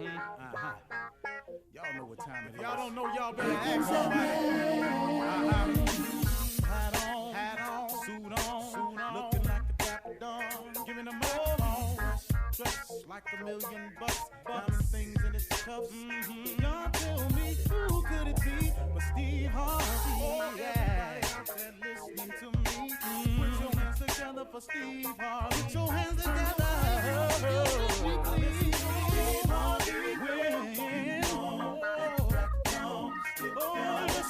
Y'all know what time it is. Y'all don't know, y'all better ask somebody. Hat on, suit on, looking like a dapper dog, giving them all dressed like $1 million, diamond things in its cuffs. Y'all tell me who could it be but Steve Harvey? Oh, yeah. Everybody out there listening to me, put your hands together for Steve Harvey. Put your hands together. Steve Harvey,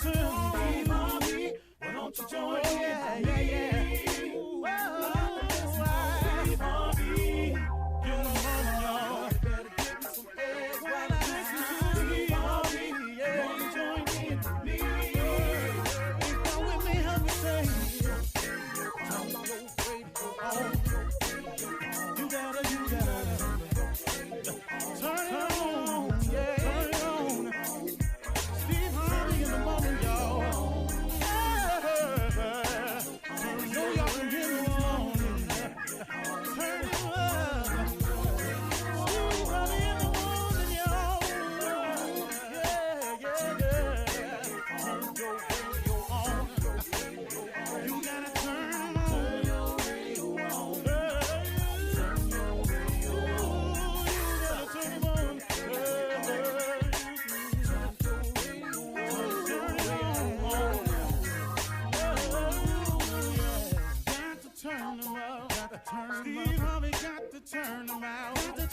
Steve Harvey, why don't you join in? Steve Harvey, you better give me some eggs while I listen to Steve Harvey. Gonna join in with me. Come with me, help me say, don't go wait on. You gotta turn it on, yeah. Turn it on. Steve Harvey in the morning, y'all. You know y'all can get me on. Turn it up. Steve Harvey in the morning, y'all. Yeah. Turn your radio on. You gotta turn your radio on. Turn your radio on. You gotta turn it on. Steve Harvey got to turn them out. Steve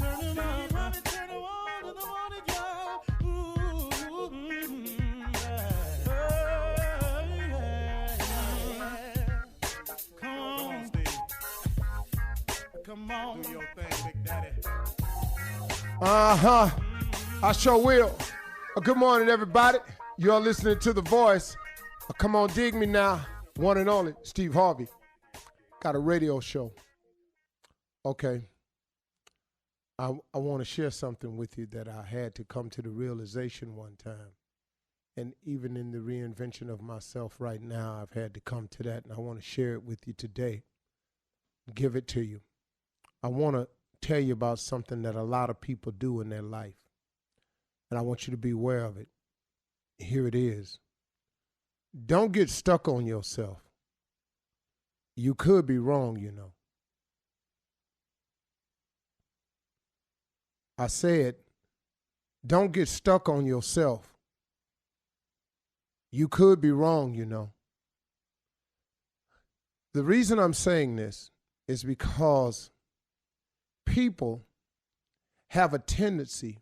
Harvey turn them on in the morning, y'all. Come on, Steve. Come on. Do your thing, Big Daddy. I sure will. Good morning, everybody. You're listening to The Voice. Come on, dig me now. One and only, Steve Harvey. Got a radio show. Okay. I want to share something with you that I had to come to the realization one time. And even in the reinvention of myself right now, I've had to come to that, and I want to share it with you today. Give it to you. I want to tell you about something that a lot of people do in their life. And I want you to be aware of it. Here it is. Don't get stuck on yourself. You could be wrong, you know. I said, don't get stuck on yourself. You could be wrong, you know. The reason I'm saying this is because people have a tendency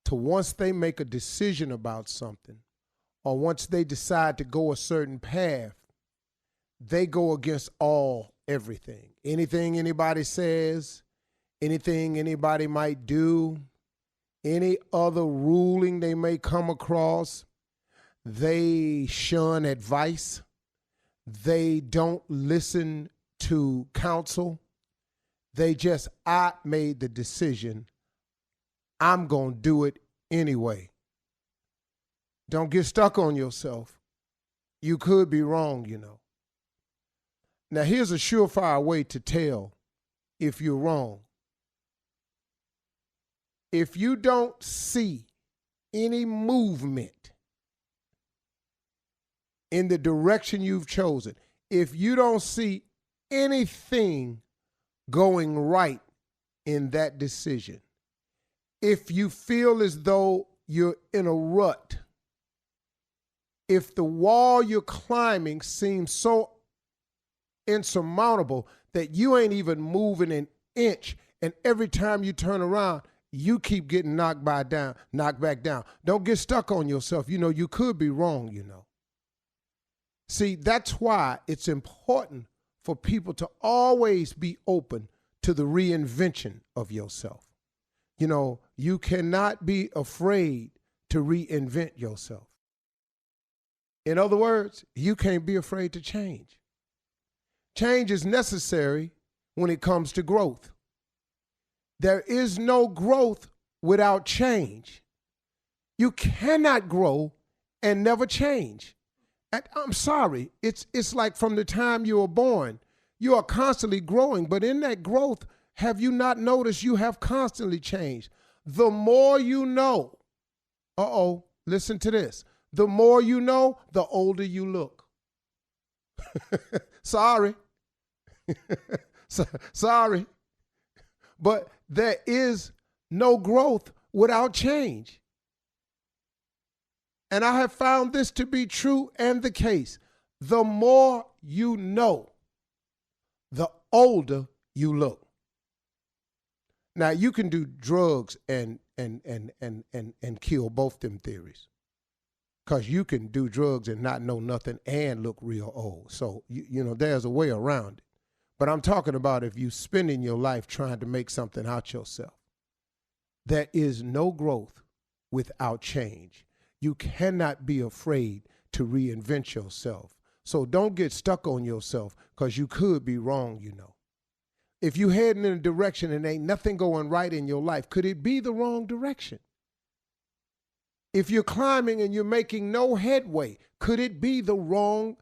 to, once they make a decision about something, or once they decide to go a certain path, they go against everything. Anything anybody says, anything anybody might do, any other ruling they may come across, they shun advice. They don't listen to counsel. They just, I made the decision. I'm going to do it anyway. Don't get stuck on yourself. You could be wrong, you know. Now, here's a surefire way to tell if you're wrong. If you don't see any movement in the direction you've chosen, if you don't see anything going right in that decision, if you feel as though you're in a rut, if the wall you're climbing seems so insurmountable that you ain't even moving an inch, and every time you turn around, you keep getting knocked back down. Don't get stuck on yourself. You know, you could be wrong, you know. See, that's why it's important for people to always be open to the reinvention of yourself. You know, you cannot be afraid to reinvent yourself. In other words, you can't be afraid to change. Change is necessary when it comes to growth. There is no growth without change. You cannot grow and never change. And I'm sorry, it's like from the time you were born, you are constantly growing, but in that growth, have you not noticed you have constantly changed? The more you know, listen to this. The more you know, the older you look. Sorry. Sorry. But there is no growth without change. And I have found this to be true and the case. The more you know, the older you look. Now you can do drugs and kill both them theories. Because you can do drugs and not know nothing and look real old. So, you know, there's a way around it. But I'm talking about if you spending your life trying to make something out yourself. There is no growth without change. You cannot be afraid to reinvent yourself. So don't get stuck on yourself because you could be wrong, you know. If you heading in a direction and ain't nothing going right in your life, could it be the wrong direction? If you're climbing and you're making no headway, could it be the wrong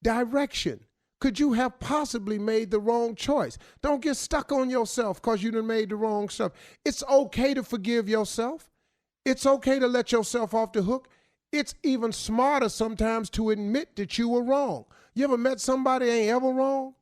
direction? Could you have possibly made the wrong choice? Don't get stuck on yourself because you done made the wrong stuff. It's okay to forgive yourself. It's okay to let yourself off the hook. It's even smarter sometimes to admit that you were wrong. You ever met somebody ain't ever wrong?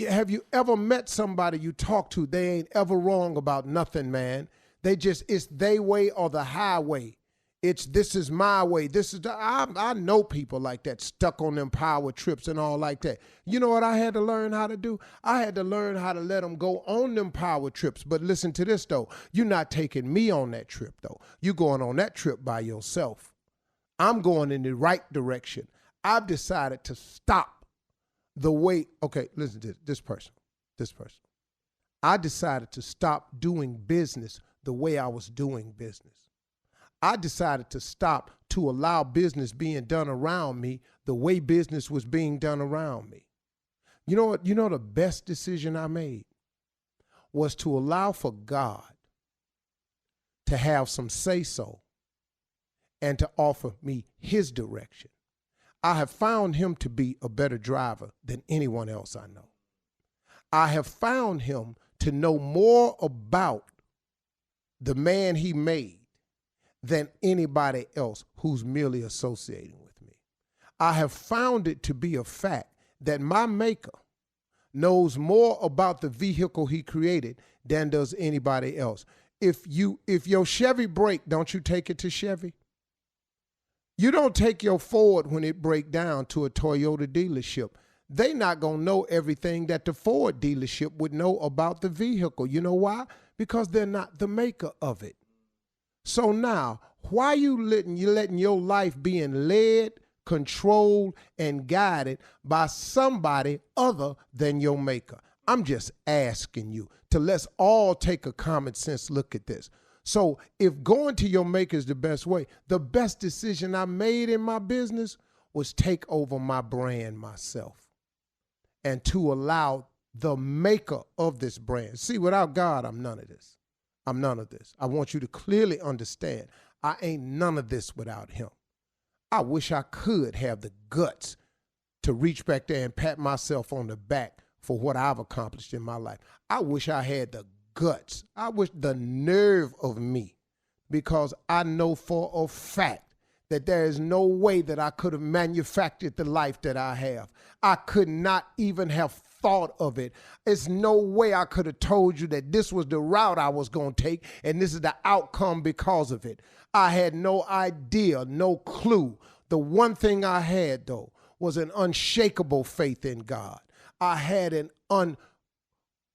Have you ever met somebody you talk to, they ain't ever wrong about nothing, man. It's they way or the highway. This is my way. I know people like that, stuck on them power trips and all like that. You know what I had to learn how to do? I had to learn how to let them go on them power trips. But listen to this, though. You're not taking me on that trip, though. You're going on that trip by yourself. I'm going in the right direction. I've decided to stop the way. Okay, listen to this person. I decided to stop doing business the way I was doing business. I decided to stop to allow business being done around me the way business was being done around me. You know what? You know the best decision I made was to allow for God to have some say-so and to offer me his direction. I have found him to be a better driver than anyone else I know. I have found him to know more about the man he made than anybody else who's merely associating with me. I have found it to be a fact that my maker knows more about the vehicle he created than does anybody else. If your Chevy break, don't you take it to Chevy? You don't take your Ford when it break down to a Toyota dealership. They not going to know everything that the Ford dealership would know about the vehicle. You know why? Because they're not the maker of it. So now, why you letting your life being led, controlled, and guided by somebody other than your maker? I'm just asking you to let's all take a common sense look at this. So if going to your maker is the best way, the best decision I made in my business was take over my brand myself and to allow the maker of this brand. See, without God, I'm none of this. I'm none of this. I want you to clearly understand I ain't none of this without him. I wish I could have the guts to reach back there and pat myself on the back for what I've accomplished in my life. I wish I had the guts. I wish the nerve of me, because I know for a fact that there is no way that I could have manufactured the life that I have. I could not even have thought of it. There's no way I could have told you that this was the route I was going to take and this is the outcome because of it. I had no idea, no clue. The one thing I had, though, was an unshakable faith in God. I had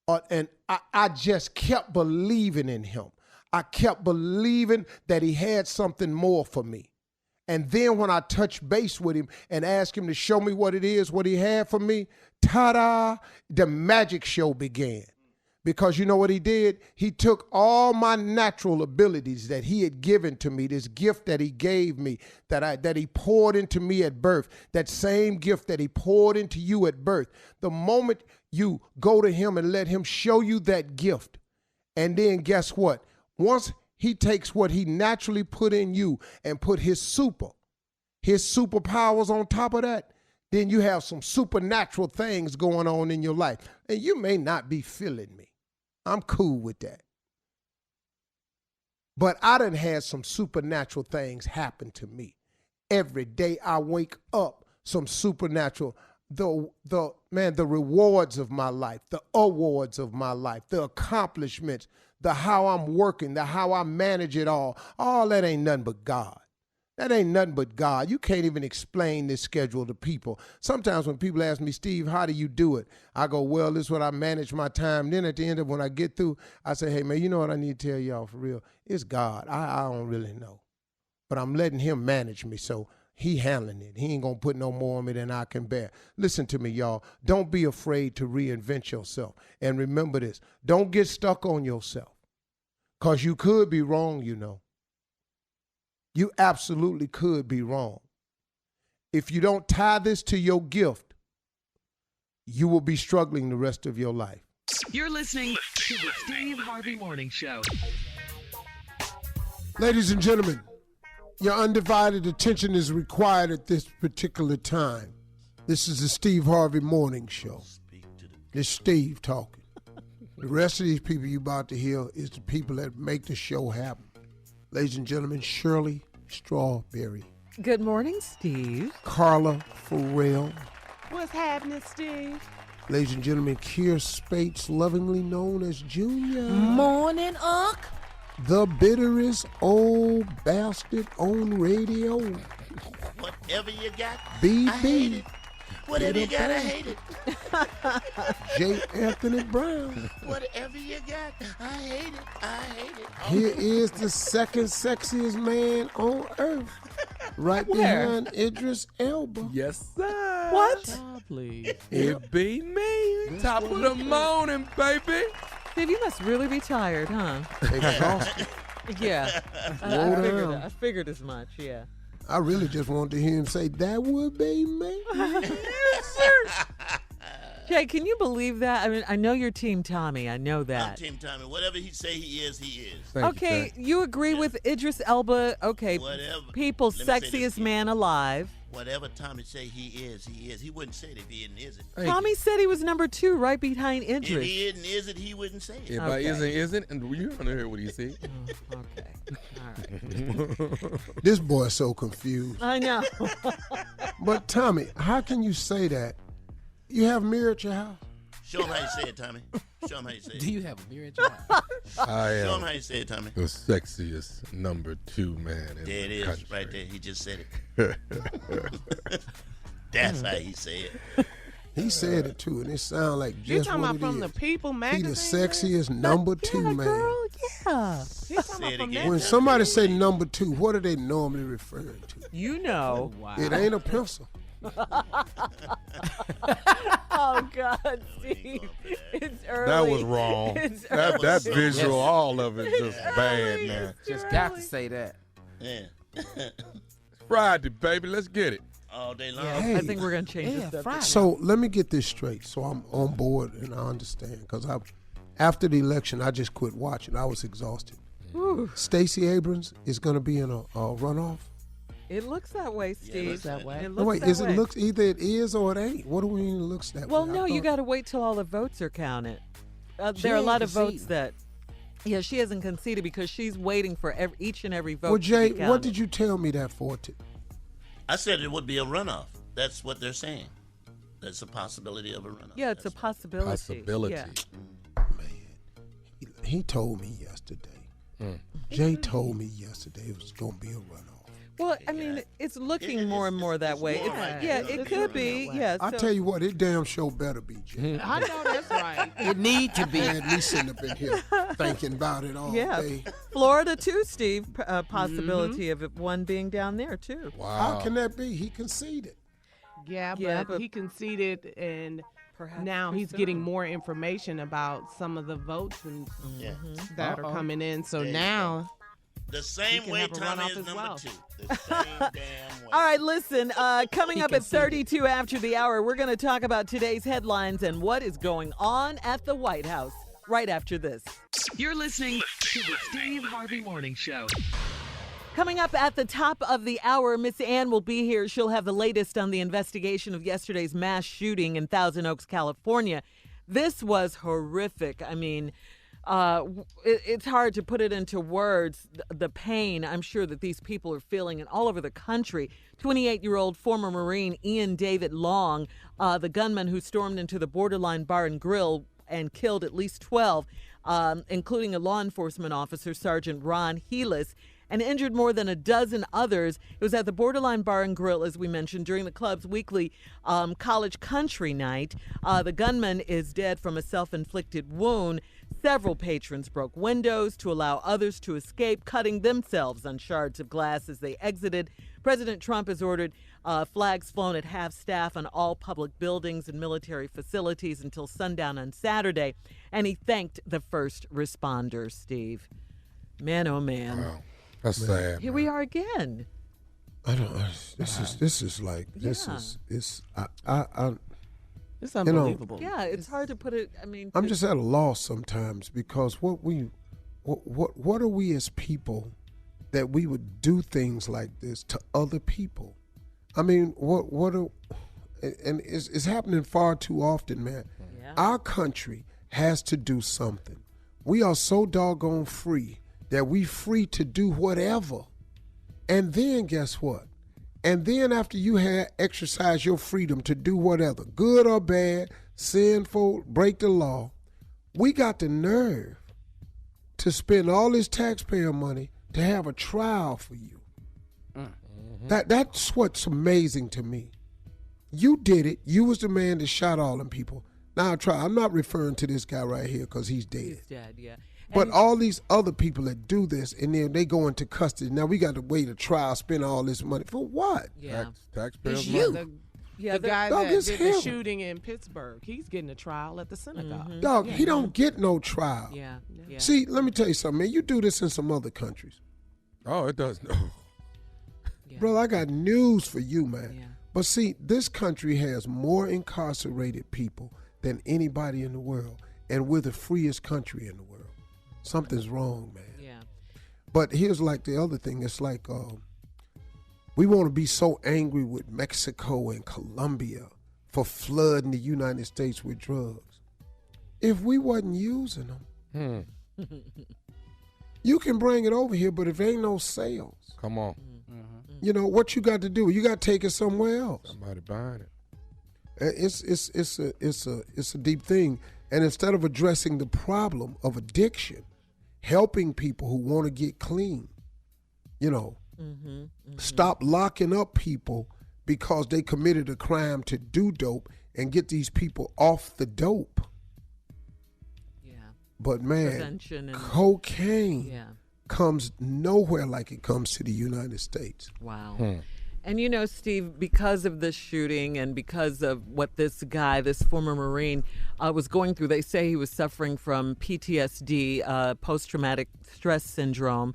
I just kept believing in him. I kept believing that he had something more for me. And then when I touched base with him and asked him to show me what it is, what he had for me, ta-da, the magic show began. Because you know what he did? He took all my natural abilities that he had given to me, this gift that he gave me, that he poured into me at birth, that same gift that he poured into you at birth. The moment you go to him and let him show you that gift, and then guess what? Once he takes what he naturally put in you and put his superpowers on top of that, then you have some supernatural things going on in your life. And you may not be feeling me. I'm cool with that. But I done had some supernatural things happen to me. Every day I wake up, some supernatural, the rewards of my life, the awards of my life, the accomplishments, the how I'm working, the how I manage it all that ain't nothing but God. That ain't nothing but God. You can't even explain this schedule to people. Sometimes when people ask me, Steve, how do you do it? I go, well, this is what I manage my time. Then at the end of when I get through, I say, hey, man, you know what I need to tell y'all for real? It's God. I don't really know. But I'm letting him manage me, so he handling it. He ain't going to put no more on me than I can bear. Listen to me, y'all. Don't be afraid to reinvent yourself. And remember this. Don't get stuck on yourself, because you could be wrong, you know. You absolutely could be wrong. If you don't tie this to your gift, you will be struggling the rest of your life. You're listening to the Steve Harvey Morning Show. Ladies and gentlemen, your undivided attention is required at this particular time. This is the Steve Harvey Morning Show. It's Steve talking. The rest of these people you about to hear is the people that make the show happen. Ladies and gentlemen, Shirley Strawberry. Good morning, Steve. Carla Farrell. What's happening, Steve? Ladies and gentlemen, Keir Spates, lovingly known as Junior. Morning, Unc. The bitterest old bastard on radio. Whatever you got, BB. I hate it. Whatever you got, I hate it. J. Anthony Brown. Whatever you got, I hate it. I hate it. Here is the second sexiest man on earth. Right behind Idris Elba. Yes, sir. What? Please. It be me. Top of the morning, baby. Steve, you must really be tired, huh? Exhausted. Yeah. I figured as much, yeah. I really just wanted to hear him say, that would be me. Jay, can you believe that? I mean, I know you're Team Tommy. I know I'm that. Team Tommy. Whatever he say he is, he is. Okay, you agree with Idris Elba. Okay, Whatever. people's Let me say this sexiest again. man alive. Whatever Tommy say he is, he is. He wouldn't say it if he isn't, is it? Tommy said he was number 2, right behind If Idris. he isn't, is it, he wouldn't say it. If I isn't, and you want to hear what he said. Okay, all right. This boy's so confused. I know. But Tommy, how can you say that? You have a mirror at your house? Show him how you say it, Tommy. Show him how you say it. Do you have a mirror at your house? I Show him am how you say it, Tommy. the sexiest number 2 man in There it the is, country. right there. He just said it. That's how he say it. He said it too, and it sounds like You just talking what about it from is. the People He magazine? the sexiest number 2 yeah, man. girl, yeah. He talking Say about it from again. that? When somebody say number 2, what are they normally referring to? You know. Wow. It ain't a pencil. Oh, God, Steve. It's early. That was wrong. It's That early. visual, all of it just bad, early. man. Just got to say that. Yeah. Friday, baby, let's get it. All day long. Yeah, Hey. I think we're going to change Yeah, the subject. Friday. So let me get this straight, so I'm on board and I understand. Because after the election, I just quit watching. I was exhausted. Stacey Abrams is going to be in a runoff. It looks that way, Steve. looks that way. It No, looks wait, that is way. it looks either it is or it ain't? What do we mean it looks that Well, way? I no, you thought- got to wait till all the votes are counted. She There are a ain't lot of votes conceded. that, yeah, she hasn't conceded because she's waiting for each and every vote Well, Jay, to be counted. what did you tell me that for? I said it would be a runoff. That's what they're saying. That's a possibility of a runoff. Yeah, it's a That's all. possibility. Possibility. Yeah. He told me yesterday. Jay told me yesterday it was going to be a runoff. Well, I mean, it's looking more and more that way. more It's- like yeah, that. it It's could looking be. that way. Yeah, I so- tell you what, it damn show better be, Jay. I know that's right. It need to be. Man, at least sitting up in here thinking about it all Yeah, day. Florida too, Steve. Possibility of it, one being down there too. Wow. How can that be? He conceded. Yeah, Yeah, but but- he conceded, and Perhaps now he's pursuing. getting more information about some of the votes and Yeah. that are coming in. So There you now, The same can way have a Tommy runoff is as number well. 2. The same damn way. All right, listen, coming He up at conceded. 32 after the hour, we're going to talk about today's headlines and what is going on at the White House right after this. You're listening to the Steve Harvey Morning Show. Coming up at the top of the hour, Miss Ann will be here. She'll have the latest on the investigation of yesterday's mass shooting in Thousand Oaks, California. This was horrific. I mean, it's hard to put it into words, the pain I'm sure that these people are feeling and all over the country. 28-year-old former Marine Ian David Long, the gunman who stormed into the Borderline Bar and Grill and killed at least 12, including a law enforcement officer, Sergeant Ron Heelis, and injured more than a dozen others. It was at the Borderline Bar and Grill, as we mentioned, during the club's weekly college country night. The gunman is dead from a self-inflicted wound. Several patrons broke windows to allow others to escape, cutting themselves on shards of glass as they exited. President Trump has ordered flags flown at half-staff on all public buildings and military facilities until sundown on Saturday, and he thanked the first responders, Steve. Man, oh man. Wow. That's sad. Here we are again. This is It's unbelievable. Yeah, it's hard to put it. I mean, I'm just at a loss sometimes because what are we as people that we would do things like this to other people? I mean, and it's happening far too often, man. Yeah. Our country has to do something. We are so doggone free that we free to do whatever. And then guess what? And then after you have exercised your freedom to do whatever, good or bad, sinful, break the law, we got the nerve to spend all this taxpayer money to have a trial for you. Mm-hmm. That's what's amazing to me. You did it. You was the man that shot all them people. Now I'm not referring to this guy right here because he's dead. He's dead, yeah. But all these other people that do this, and then they go into custody. Now we got to wait a trial, spend all this money for what? Yeah. Taxpayers' It's money. the guy Dog, that it's did him. the shooting in Pittsburgh, he's getting a trial at the synagogue. Dog, he don't get no trial. Yeah. See, let me tell you something, man. You do this in some other countries. Oh, it does. No. Yeah. Bro, I got news for you, man. Yeah. But see, this country has more incarcerated people than anybody in the world, and we're the freest country in the world. Something's wrong, man. Yeah. But here's like the other thing. It's like we want to be so angry with Mexico and Colombia for flooding the United States with drugs. If we wasn't using them, you can bring it over here, but if ain't no sales, Come on. you know what you got to do? You got to take it somewhere else. Somebody buying it. It's a deep thing. And instead of addressing the problem of addiction, helping people who want to get clean, stop locking up people because they committed a crime to do dope and get these people off the dope. Yeah. But man, Prevention and cocaine comes nowhere like it comes to the United States. Wow. And Steve, because of this shooting and because of what this guy, this former Marine, was going through, they say he was suffering from PTSD, post-traumatic stress syndrome.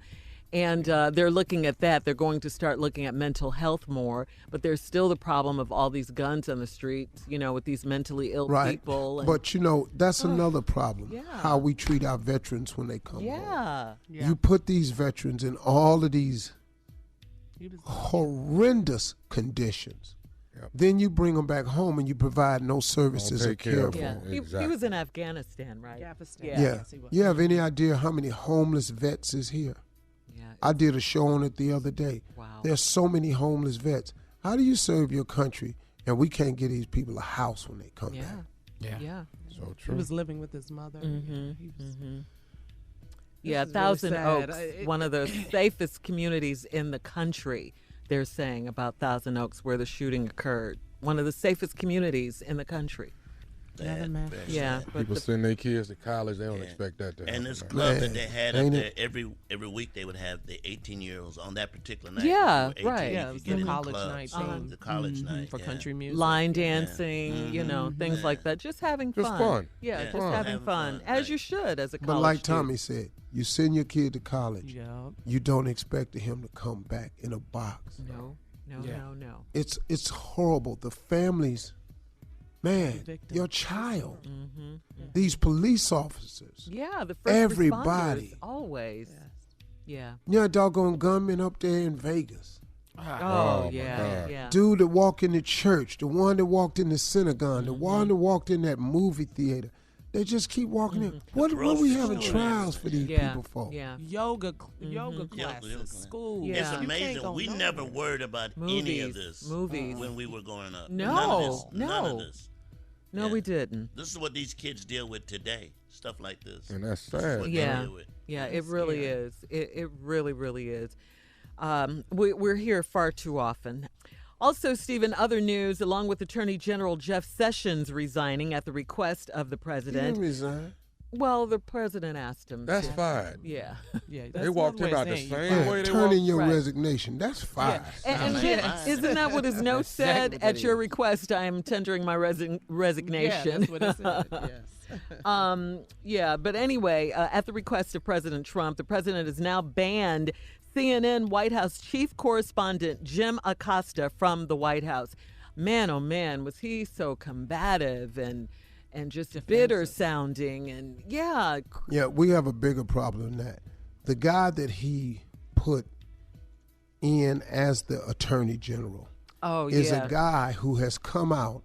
And they're looking at that. They're going to start looking at mental health more. But there's still the problem of all these guns on the streets, with these mentally ill people. And, but, that's another problem, Yeah. how we treat our veterans when they come home. yeah. You put these veterans in all of these horrendous conditions. Yep. Then you bring them back home and you provide no services or take care care of for Yeah. them. He Exactly. was in Afghanistan, right? Afghanistan. Yeah. Yeah. Yes, he was. You have any idea how many homeless vets is here? Yeah. I did a show on it the other day. Wow. There's so many homeless vets. How do you serve your country and we can't get these people a house when they come Yeah. back? Yeah. So He true. was living with his mother. Mhm. He was- Yeah, This is really Thousand sad. Oaks, one of the safest communities in the country, they're saying about Thousand Oaks where the shooting occurred. One of the safest communities in the country. Another man. Yeah. But People send their kids to college. They don't Yeah. expect that to happen. And this man. club Man, that they had ain't up there, it? every week they would have the 18-year-olds on that particular night. Yeah, If you were 18, right. you Yeah, could it was get the in college clubs. night thing. The college night. for yeah. country music. line dancing, things Yeah. like that. Just having Just fun. fun. Yeah, Yeah. just Fun. having Having fun. fun, As right. you should as a college But like student. Tommy said, you send your kid to college, Yeah. you don't expect him to come back in a box. No. It's horrible. The families, man, victim. your child, Mm-hmm. these police officers, Yeah, the first Everybody. responders, always. Yeah. you're a doggone gunman up there in Vegas. Oh, my yeah, God. yeah. Dude that walked in the church, the one that walked in the synagogue, the one that walked in that movie theater. They just keep walking in. What we having trials for these people for? Yeah. Yoga classes, school. Yeah. It's You can't amazing. go We nowhere. never worried about any of this Movies. when we were growing up. No, None of this. no. None of this. No, we didn't. This is what these kids deal with today. Stuff like this. And that's This is sad. what they Yeah. deal with. Yeah, it really is. It really, really is. We're here far too often. Also, Steve, in other news, along with Attorney General Jeff Sessions resigning at the request of the He president. didn't resign. Well, the president asked him. That's to. fine. Yeah. Yeah, They walked him out the same way they Turn in walked. your Right. resignation. That's fine. And Yes. isn't that what his note said? exactly what At it your is. request, I am tendering my resignation. Yeah, that's what it said. Yes. Yeah, but anyway, at the request of President Trump, the president has now banned CNN White House chief correspondent Jim Acosta from the White House. Man, oh man, was he so combative and just bitter sounding and yeah. Yeah, we have a bigger problem than that. The guy that he put in as the attorney general Oh is yeah. a guy who has come out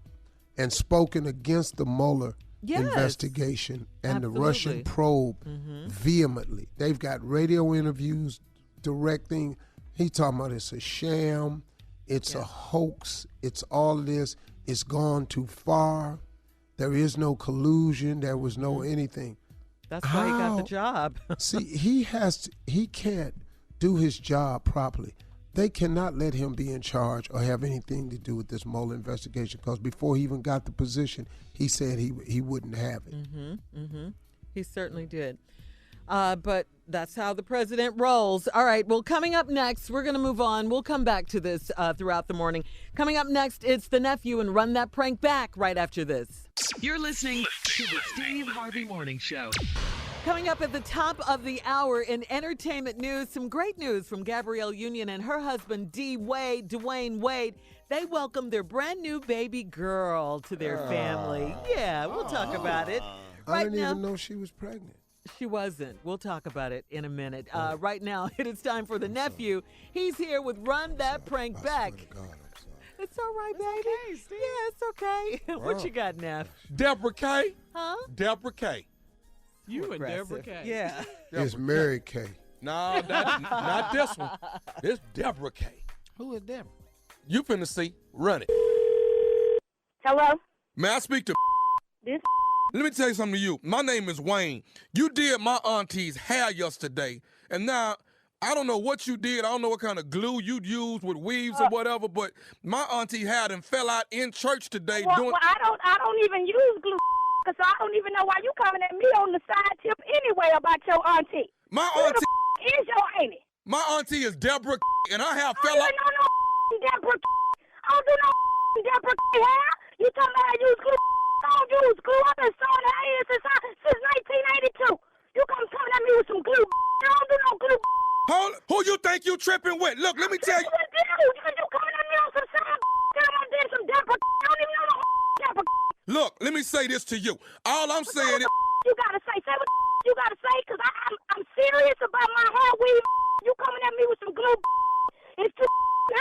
and spoken against the Mueller Yes. investigation and the Russian Absolutely. probe vehemently. They've got radio interviews directing. He talking about it's a sham, it's a hoax, it's all of this. It's gone too far. There is no collusion. There was no anything. That's why he got How? the job. See, he can't do his job properly. They cannot let him be in charge or have anything to do with this Mueller investigation because before he even got the position, he said he wouldn't have it. He certainly did. But that's how the president rolls. All right, well, coming up next, we're going to move on. We'll come back to this throughout the morning. Coming up next, it's the nephew and Run That Prank Back right after this. You're listening to the Steve Harvey Morning Show. Coming up at the top of the hour in entertainment news, some great news from Gabrielle Union and her husband, Dwayne Wade. They welcomed their brand new baby girl to their family. Yeah, we'll talk about it. I didn't even know she was pregnant. She wasn't. We'll talk about it in a minute. Right now, it is time for the nephew. He's here with Run That Prank Back. I swear to God, I'm sorry. It's all right, baby. okay, Steve. Yeah, it's okay. What you got, Neff? Deborah K. Huh? Deborah K. You and Deborah K. Yeah. It's Mary Kay. No, not this one. It's Deborah K. Who is Deborah? You finna see. Run it. Hello? May I speak to? This Let me tell you something to you. My name is Wayne. You did my auntie's hair yesterday, and now I don't know what you did. I don't know what kind of glue you used with weaves or whatever, but my auntie hair done fell out in church today doing. I don't even use glue, so I don't even know why you coming at me on the side tip anyway about your auntie. My Who auntie, the is your auntie? my auntie is Deborah, and her hair I fell don't out. know no Deborah. I don't do no Deborah hair. You talking about I use glue? I don't use glue. I've been sewing her hair since 1982. You coming at me with some glue? I don't do no glue. Hold, who you think you tripping with? Look, let me tell you. What you coming at me on some side? Tell me I did some Deborah. I don't even know no Deborah. Look, let me say this to you. All I'm saying is, You gotta say what you gotta say, cause I'm serious about my hair weave. You coming at me with some glue? It's too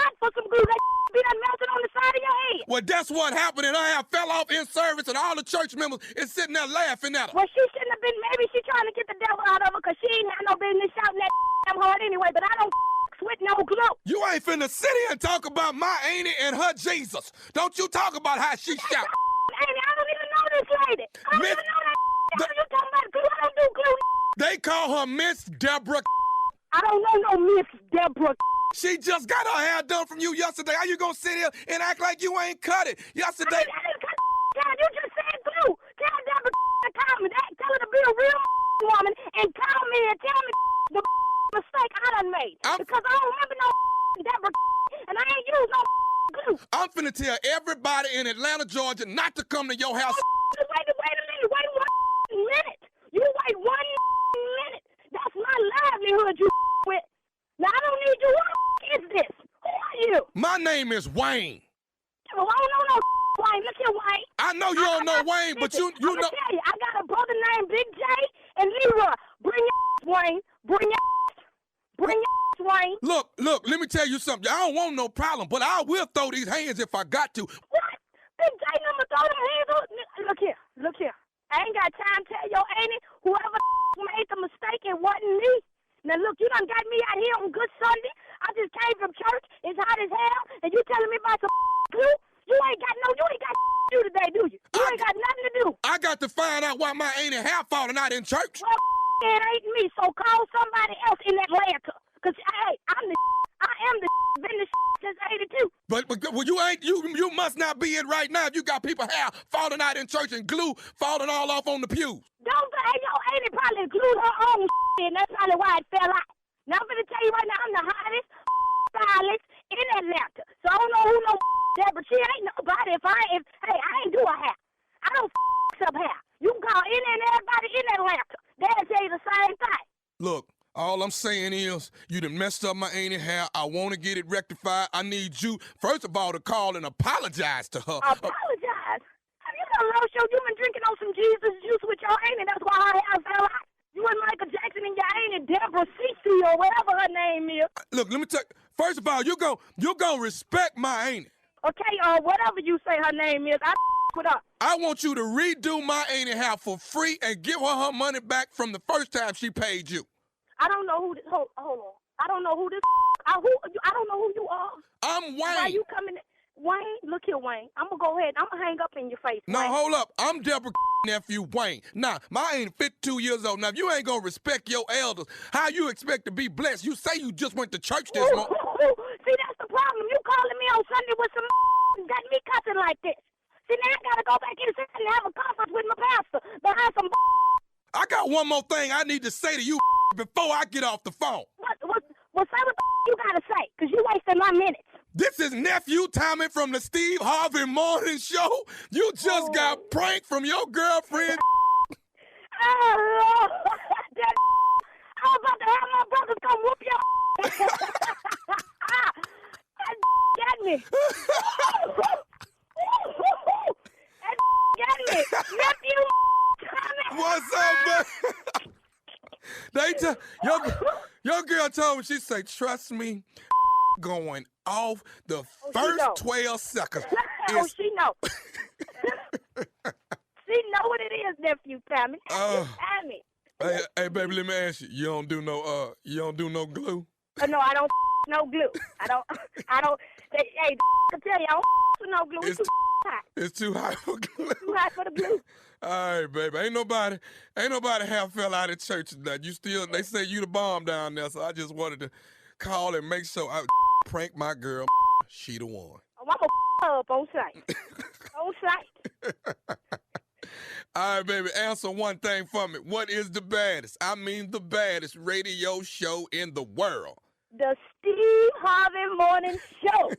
hot for some glue. That be done melted on the side of your head. well, that's what happened, and her hair fell off in service, and all the church members is sitting there laughing at her. Well, she shouldn't have been. Maybe she trying to get the devil out of her, cause she ain't had no business shouting that damn hard anyway. But I don't with no glue. You ain't finna sit here and talk about my auntie and her Jesus. Don't you talk about how she shout. Amy, I don't even know this lady. I don't Miss- even know that. You talking about glue? I don't do glue. They call her Miss Deborah. I don't know no Miss Deborah. She just got her hair done from you yesterday. How you gonna sit here and act like you ain't cut it? Yesterday. God, you just said glue. Tell Deborah to call me. Tell her to be a real woman and call me and tell me the mistake I done made. Because I don't remember no Deborah and I ain't used no glue. I'm finna tell everybody in Atlanta, Georgia, not to come to your house. Wait a minute. Wait 1 minute. You wait 1 minute. That's my livelihood you with. Now, I don't need you. Who is this? Who are you? My name is Wayne. Well, I don't know no Wayne. Look here, Wayne. I know you don't know Wayne, but you I'm know. tell you, I got a brother named Big J and Leroy. Bring your Wayne. Bring your Wayne. Look, let me tell you something. I don't want no problem, but I will throw these hands if I got to. What? Big J number throw them hands on. Look here. I ain't got time to tell your auntie whoever made the mistake, it wasn't me. Now, look, you done got me out here on Good Sunday. I just came from church. It's hot as hell. And you telling me about some glue? You ain't got to do today, do you? You ain't got nothing to do. I got to find out why my auntie hair falling out in church. Well, it ain't me, so call somebody else in Atlanta. Because, hey, I am the been the since 82. But well, you must not be it right now if you got people hair falling out in church and glue falling all off on the pews. Don't say your auntie probably glued her own and that's probably why it fell out. Now I'm gonna tell you right now, I'm the hottest stylist in Atlanta. So I don't know who Deborah. She ain't nobody. I ain't do her hair. I don't up hair. You can call any and everybody in Atlanta. They'll tell you the same thing. Look, all I'm saying is you done messed up my auntie hair. I want to get it rectified. I need you, first of all, to call and apologize to her. Apologize? Have you done low show? You been drinking on some Jesus juice with your auntie. That's why her hair fell out. You and Michael Jackson and your auntie Deborah Cece or whatever her name is. Look, let me tell you. First of all, you gonna respect my auntie. Okay, whatever you say her name is, I with her. I want you to redo my auntie hair for free and give her money back from the first time she paid you. I don't know who this. Hold on. I don't know who this. I don't know who you are. I'm Wayne. Why you coming? Wayne, look here, Wayne. I'm gonna go ahead. I'm gonna hang up in your face. No, Wayne. hold up. I'm Deborah nephew Wayne. Now, my auntie 52 years old. Now, if you ain't gonna respect your elders, how you expect to be blessed? You say you just went to church this morning. See, that's the problem. You calling me on Sunday with some got me cussing like this. See, now I gotta go back inside and have a conference with my pastor behind some. I got one more thing I need to say to you before I get off the phone. Well, say what you gotta say, because you wasting my minutes. This is Nephew Tommy from the Steve Harvey Morning Show. You just got pranked from your girlfriend. Oh, Lord. I was about to have my brothers come whoop your That got me. That got me. Nephew Tommy. What's up, man? Your girl told me, she said, trust me, going off the first 12 seconds. She know. She know what it is, Nephew Tommy. Tommy. Hey, baby, let me ask you. You don't do no glue? No, I don't no glue. I don't. Hey, I tell you, I don't with no glue. It's too hot. It's too hot for glue. Too hot for the glue. All right, baby. Ain't nobody half fell out of church tonight. They say you the bomb down there, so I just wanted to call and make sure I prank my girl. She the one. I'm going to up on sight. On sight. All right, baby, answer one thing for me. What is the baddest, the baddest radio show in the world? The Steve Harvey Morning Show.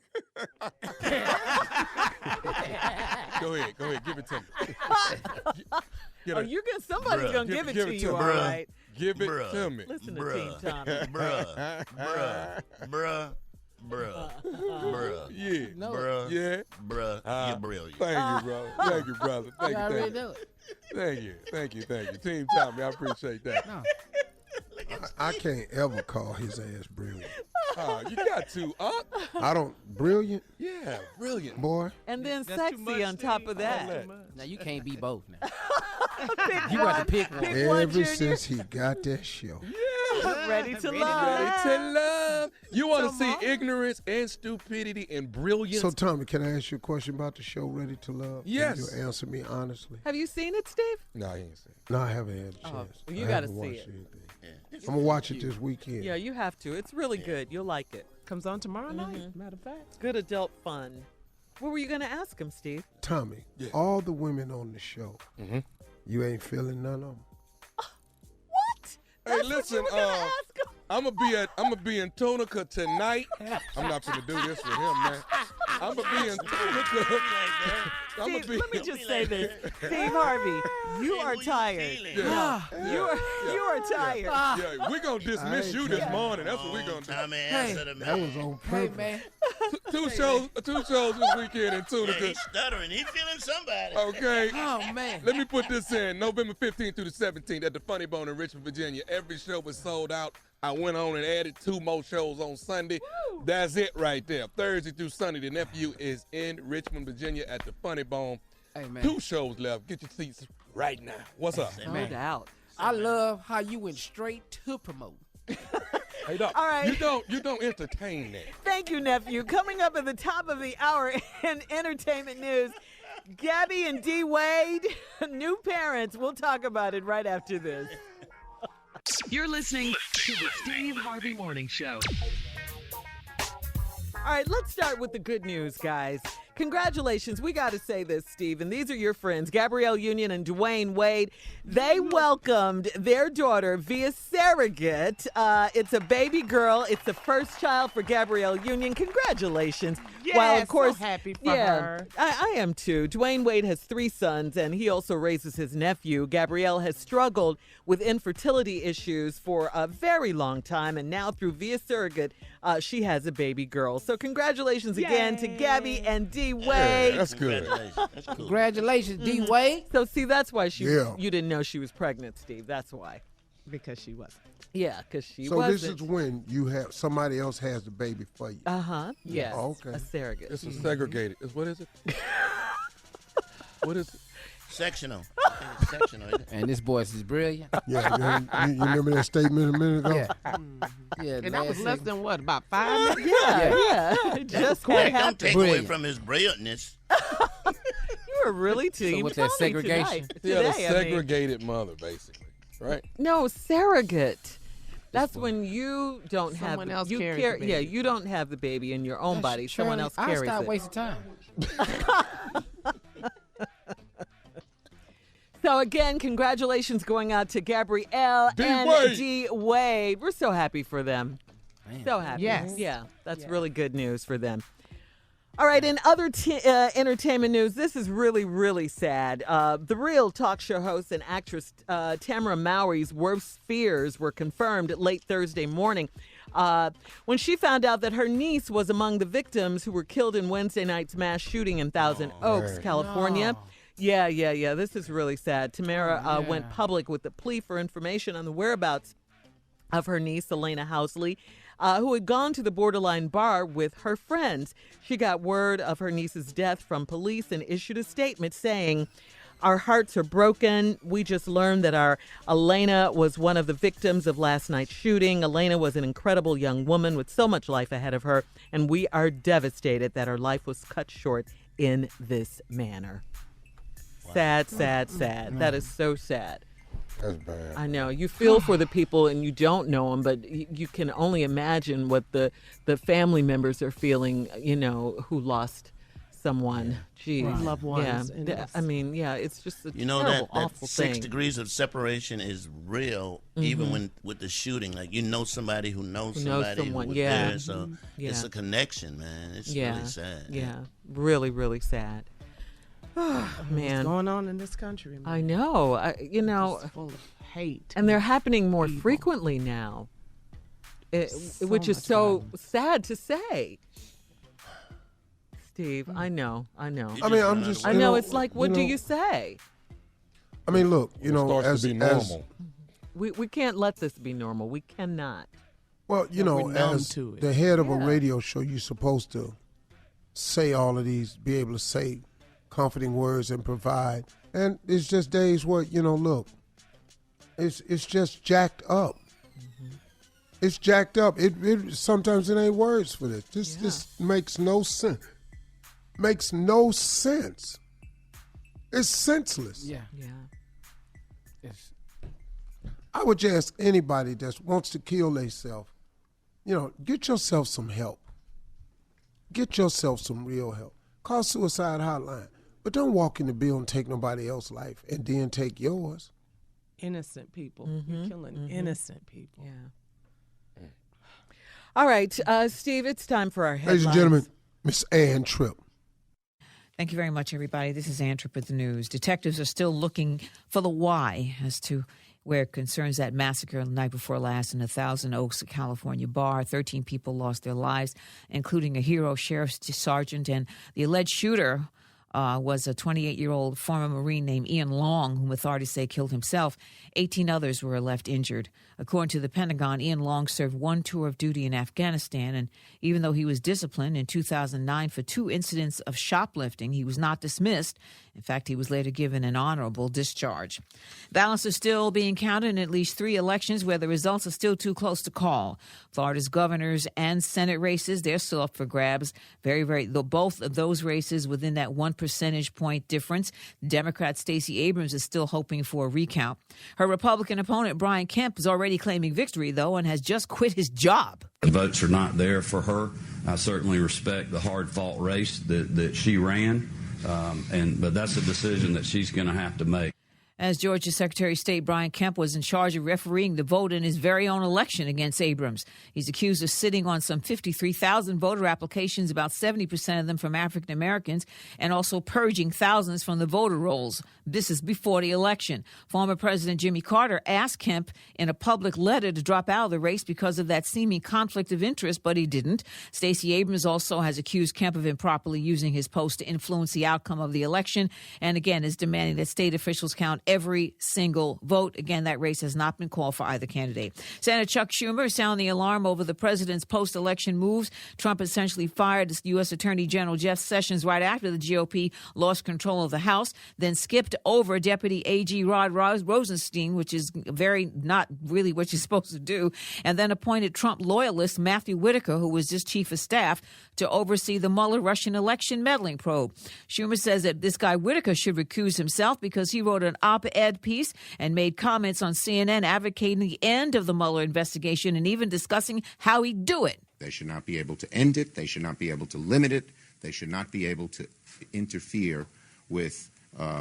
Go ahead, give it to me. Somebody's going to give it to you, all right. Give it to me. Listen to Team Tommy. Bruh. Yeah. No. Bruh. Yeah. Bruh. You're brilliant. Thank you, brother. Thank you, brother. Thank you. Team Tommy, I appreciate that. No. I can't ever call his ass brilliant. You got to, I don't. Brilliant? Yeah, brilliant. Boy. And then sexy on top of that. Now, you can't be both now. You got to pick one. Ever since he got that show. Yeah. Ready to love. Ready to love. You want to see ignorance and stupidity and brilliance. So, Tommy, can I ask you a question about the show Ready to Love? Yes. Can you answer me honestly? Have you seen it, Steve? No, I ain't seen it. No, I haven't had a chance. Well, you got to see it. I'm going to watch it this weekend. Yeah, you have to. It's really good. You'll like it. Comes on tomorrow night, matter of fact. Good adult fun. What were you going to ask him, Steve? Tommy, all the women on the show, you ain't feeling none of them? What? Hey, listen, I'm gonna be in Tunica tonight. I'm not gonna do this with him, man. I'm gonna be in Tunica. Steve, let me just say this, Steve Harvey, you are tired. Yeah. You are tired. Yeah, we're gonna dismiss you this morning. That's what we're gonna do. Tommy, answer the That was on purpose. Hey, man. Two shows this weekend in Tunica. He's stuttering. He's feeling somebody. Okay. Oh, man. Let me put this in. November 15th through the 17th at the Funny Bone in Richmond, Virginia. Every show was sold out. I went on and added 2 more shows on Sunday. Woo. That's it right there. Thursday through Sunday, the nephew is in Richmond, Virginia at the Funny Bone. Hey, man. 2 shows left. Get your seats right now. What's up? No doubt. I love how you went straight to promote. Hey, Doc, All right. you don't entertain that. Thank you, nephew. Coming up at the top of the hour in entertainment news, Gabby and D. Wade, new parents. We'll talk about it right after this. You're listening to the Steve Harvey Morning Show. All right, let's start with the good news, guys. Congratulations. We got to say this, Steve, and these are your friends, Gabrielle Union and Dwayne Wade. They welcomed their daughter via surrogate. It's a baby girl. It's the first child for Gabrielle Union. Congratulations. Yes, While, of course, so happy for her. I am too. Dwayne Wade has 3 sons, and he also raises his nephew. Gabrielle has struggled with infertility issues for a very long time, and now through via surrogate, she has a baby girl. So congratulations again to Gabby and D. Wade. That's good. That's cool. Congratulations, D. Wade. So see, that's why Yeah. you didn't know she was pregnant, Steve. That's why. Because she wasn't. Yeah, because she So wasn't. this is when you have somebody else has the baby for you. Yes. Okay. A surrogate. It's a segregated. What is it? What is it? Sectional. Sectional. Isn't it? And this voice is brilliant. Yeah, you remember that statement a minute ago? Yeah. Yeah, And that was less last than what, about 5 minutes? Yeah. It just Quick, had don't happened. take away Brilliant. from his brilliantness. You were really team with that Tony segregation? tonight. Yeah, the Today, I mean. segregated mother, basically. Right? No, surrogate. That's when you don't have Someone else you carries carry. the Yeah, baby. you don't have the baby in your own body. Someone else carries I stop it. wasting time. So again, congratulations going out to Gabrielle D. and Wade. D. Wade. We're so happy for them. Man. So happy. Yes. Yeah, that's really good news for them. All right, in other entertainment news, this is really, really sad. The Real talk show host and actress Tamara Mowry's worst fears were confirmed late Thursday morning when she found out that her niece was among the victims who were killed in Wednesday night's mass shooting in Thousand Oaks, California. No. Yeah. This is really sad. Tamara went public with a plea for information on the whereabouts of her niece, Elena Housley, who had gone to the Borderline bar with her friends. She got word of her niece's death from police and issued a statement saying, "Our hearts are broken. We just learned that our Elena was one of the victims of last night's shooting. Elena was an incredible young woman with so much life ahead of her, and we are devastated that her life was cut short in this manner." Wow. Sad. That is so sad. That's bad. I know. You feel for the people and you don't know them, but you can only imagine what the family members are feeling, who lost someone. Jeez. Loved ones. Yeah. And it's- I mean, it's just a You know terrible, that awful 6 thing. degrees of separation is real, even when with the shooting. Like somebody who knows Who knows somebody someone, who was yeah. there, so it's a connection, man. It's really sad. Yeah. Really, really sad. Man. What's going on in this country, man? I know. It's full of hate. And they're happening more evil. frequently now, So which is much so violence. sad to say. Steve, I know. You I mean, just I'm run just. out of I know. words. It's like, what do you say? I mean, look, It starts to be normal. We can't let this be normal. We cannot. Well, we're numb as to it. the head of a Yeah. radio show, you're supposed to say all of these, be able to say comforting words and provide. And it's just days where, look, it's just jacked up. It's jacked up. It sometimes it ain't words for this. This makes no sense. Makes no sense. It's senseless. Yeah. Yeah. It's, I would just ask anybody that wants to kill themselves, get yourself some help. Get yourself some real help. Call suicide hotline. But don't walk in the building and take nobody else's life and then take yours. Innocent people. You're killing innocent people. Yeah. All right, Steve, it's time for our headlines. Ladies and gentlemen, Miss Ann Tripp. Thank you very much, everybody. This is Ann Tripp with the news. Detectives are still looking for the why as to where it concerns that massacre the night before last in a Thousand Oaks, California bar. 13 people lost their lives, including a hero sheriff's sergeant, and the alleged shooter was a 28-year-old former Marine named Ian Long, whom authorities say killed himself. 18 others were left injured. According to the Pentagon, Ian Long served one tour of duty in Afghanistan, and even though he was disciplined in 2009 for 2 incidents of shoplifting, he was not dismissed In fact, he was later given an honorable discharge. Ballots are still being counted in at least 3 elections where the results are still too close to call. Florida's governors and Senate races, they're still up for grabs. Both of those races within that 1 percentage point difference. Democrat Stacey Abrams is still hoping for a recount. Her Republican opponent, Brian Kemp, is already claiming victory, though, and has just quit his job. The votes are not there for her. I certainly respect the hard-fought race that she ran, but that's a decision that she's going to have to make. As Georgia Secretary of State Brian Kemp was in charge of refereeing the vote in his very own election against Abrams. He's accused of sitting on some 53,000 voter applications, about 70% of them from African Americans, and also purging thousands from the voter rolls. This is before the election. Former President Jimmy Carter asked Kemp in a public letter to drop out of the race because of that seeming conflict of interest, but he didn't. Stacey Abrams also has accused Kemp of improperly using his post to influence the outcome of the election, and again is demanding that state officials count every single vote. Again, that race has not been called for either candidate. Senator Chuck Schumer is sounding the alarm over the president's post-election moves. Trump essentially fired U.S. Attorney General Jeff Sessions right after the GOP lost control of the House, then skipped over Deputy AG Rod Rosenstein, which is not really what you're supposed to do, and then appointed Trump loyalist Matthew Whitaker, who was just chief of staff, to oversee the Mueller Russian election meddling probe. Schumer says that this guy Whitaker should recuse himself because he wrote an op-ed piece and made comments on CNN advocating the end of the Mueller investigation and even discussing how he'd do it. They should not be able to end it. They should not be able to limit it. They should not be able to interfere with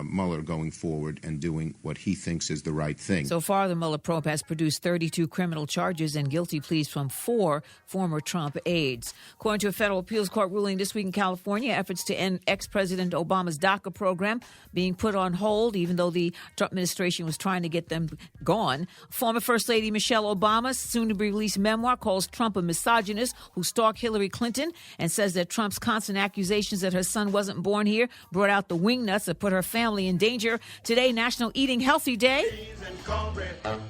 Mueller going forward and doing what he thinks is the right thing. So far, the Mueller probe has produced 32 criminal charges and guilty pleas from 4 former Trump aides. According to a federal appeals court ruling this week in California, efforts to end ex-President Obama's DACA program being put on hold, even though the Trump administration was trying to get them gone. Former First Lady Michelle Obama's soon-to-be-released memoir calls Trump a misogynist who stalked Hillary Clinton and says that Trump's constant accusations that her son wasn't born here brought out the wingnuts that put her family in danger. Today, National Eating Healthy Day.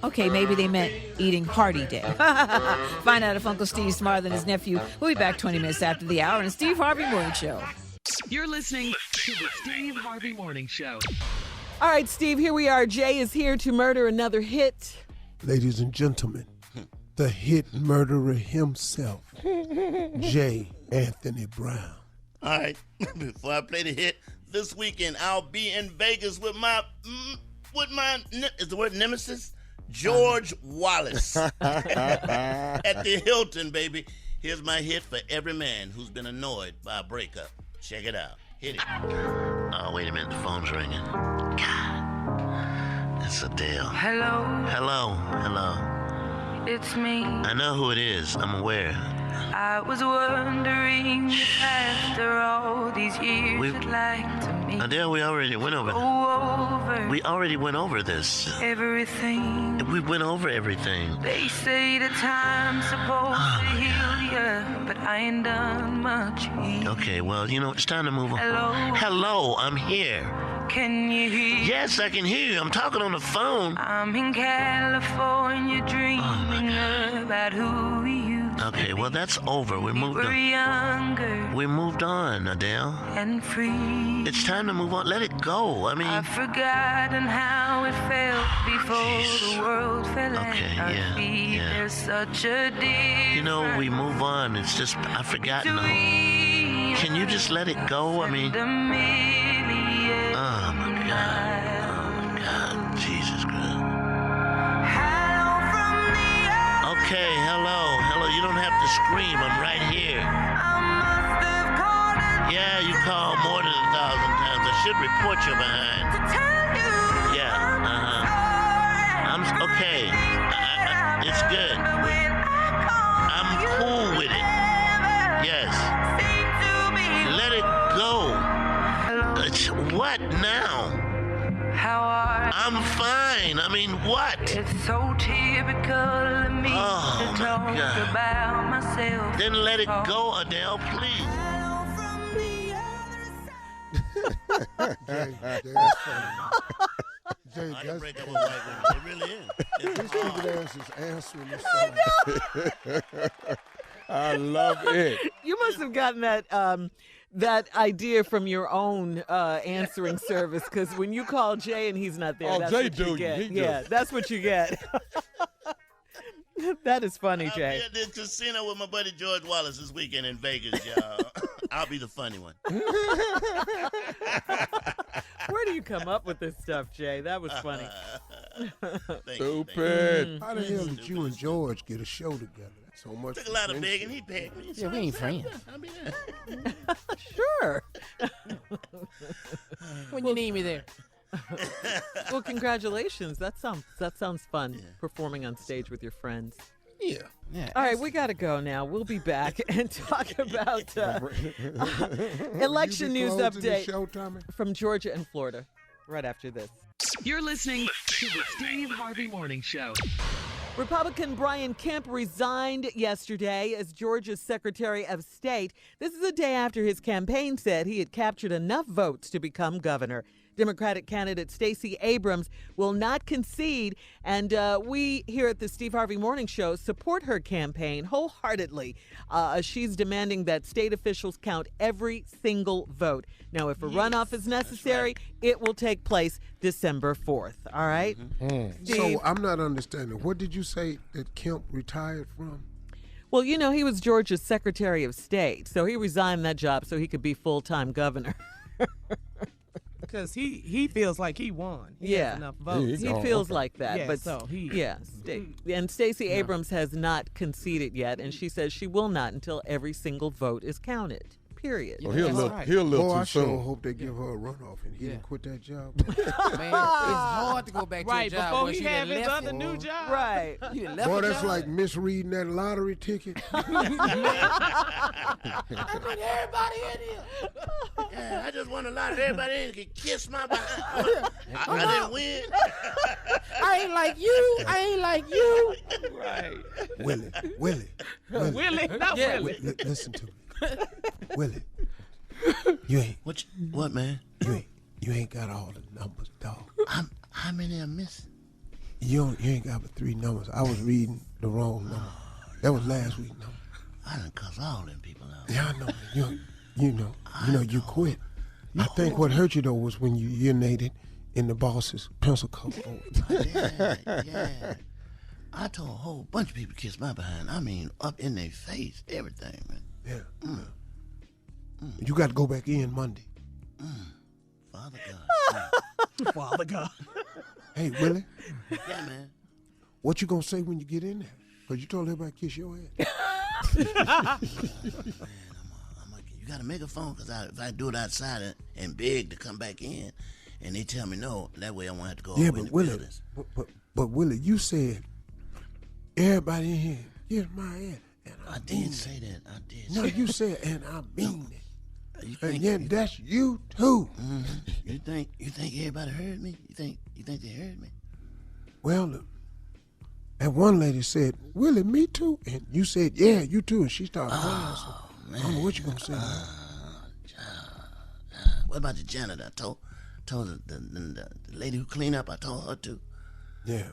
Okay, maybe they meant Eating Hearty Day. Find out if Uncle Steve's smarter than his nephew. We'll be back 20 minutes after the hour on the Steve Harvey Morning Show. You're listening to the Steve Harvey Morning Show. All right, Steve, here we are. Jay is here to murder another hit. Ladies and gentlemen, the hit murderer himself, J. Anthony Brown. All right, before I play the hit, this weekend I'll be in Vegas with my is the word nemesis? George Wallace. At the Hilton, baby. Here's my hit for every man who's been annoyed by a breakup. Check it out. Hit it. Oh, wait a minute, the phone's ringing. God, it's Adele. Hello. It's me. I know who it is. I'm aware. I was wondering if after all these years you'd like to meet. Adele, we already went over. We already went over this. Everything. We went over everything. They say the time's supposed to heal you, but I ain't done much healing. Okay, well, it's time to move on. Hello, I'm here. Can you hear? Yes, I can hear you. I'm talking on the phone. I'm in California dreaming about who we used to Okay, well, that's over. We moved on. Younger. We moved on, Adele. And free. It's time to move on. Let it go. I've forgotten how it felt before the world fell at our feet. Yeah. There's such a difference. We move on. It's just, I've forgotten. Can you just let it go? I mean... Oh, my God. Jesus Christ. Okay, hello. You don't have to scream. I'm right here. Yeah, you called more than 1,000 times. I should report you behind. Yeah, I'm okay. It's good. I'm cool with it. Yes. Let it go. What now? How are I'm fine. I mean, what? It's so typical of me to talk about myself. Then let it go, Adele, please. Jay, I didn't break up with white women. It really is. These stupid ass is answering this song. I love it. You must have gotten that that idea from your own answering service, because when you call Jay and he's not there, that's Jay what you do. get. He Yeah, do. that's what you get. That is funny, Jay. I'll be at the casino with my buddy George Wallace this weekend in Vegas, y'all. I'll be the funny one. Where do you come up with this stuff, Jay? That was funny. Stupid. How the hell did you and George get a show together? So much. Took a lot of begging. He begged me. Yeah, we ain't friends. I'll be there. Sure. When you need me there. Well, congratulations. That sounds fun, performing on stage with your friends. Yeah. All right, we got to go now. We'll be back and talk about election news update from Georgia and Florida right after this. You're listening to the Steve Harvey Morning Show. Republican Brian Kemp resigned yesterday as Georgia's Secretary of State. This is a day after his campaign said he had captured enough votes to become governor. Democratic candidate Stacey Abrams will not concede, and we here at the Steve Harvey Morning Show support her campaign wholeheartedly. She's demanding that state officials count every single vote. Now, if a runoff is necessary, it will take place December 4th. All right? So I'm not understanding. What did you say that Kemp retired from? Well, you know, he was Georgia's Secretary of State, so he resigned that job so he could be full-time governor. Because he feels like he won. He has enough votes. He feels like that. Yeah, but so he. Yeah. And Stacey Abrams has not conceded yet, and she says she will not until every single vote is counted. Period. Well, he'll look I too sure soon. hope they give her a runoff and he didn't quit that job. Man, it's hard to go back to a job before where he she have done his left other it. new job. Right. You done left Boy, a that's job. like misreading that lottery ticket. I put everybody in here. Yeah, I just want a lot of everybody in can kiss my behind. I didn't win. I ain't like you. I ain't like you. Right. Willie. Willie, not Yeah. Willie. Listen to me. Willie. You ain't. What, man? You ain't got all the numbers, dog. How many are missing? You ain't got but 3 numbers. I was reading the wrong number. That was last week's number. I done cuss all them people out. Yeah, I know. You quit. I think what hurt you though was when you urinated in the boss's pencil coat. Yeah. I told a whole bunch of people to kiss my behind. I mean, up in their face, everything, man. Yeah. You got to go back in Monday. Father God. Father God. Hey, Willie. Yeah, man. What you gonna say when you get in there? Because you told everybody to kiss your ass. Man, you got to make a phone because if I do it outside and beg to come back in and they tell me no, that way I won't have to go all the way in the buildings. But Willie, you said everybody in here kiss my ass. And I did say that. I did. No, you said, and I mean it. You And think, yeah, that's you too. you think everybody heard me? You think they heard me? Well, and one lady said, Willie, me too. And you said, yeah, you too. And she started crying. So I don't know what you gonna say. What about the janitor? I told the lady who cleaned up. I told her to. Yeah.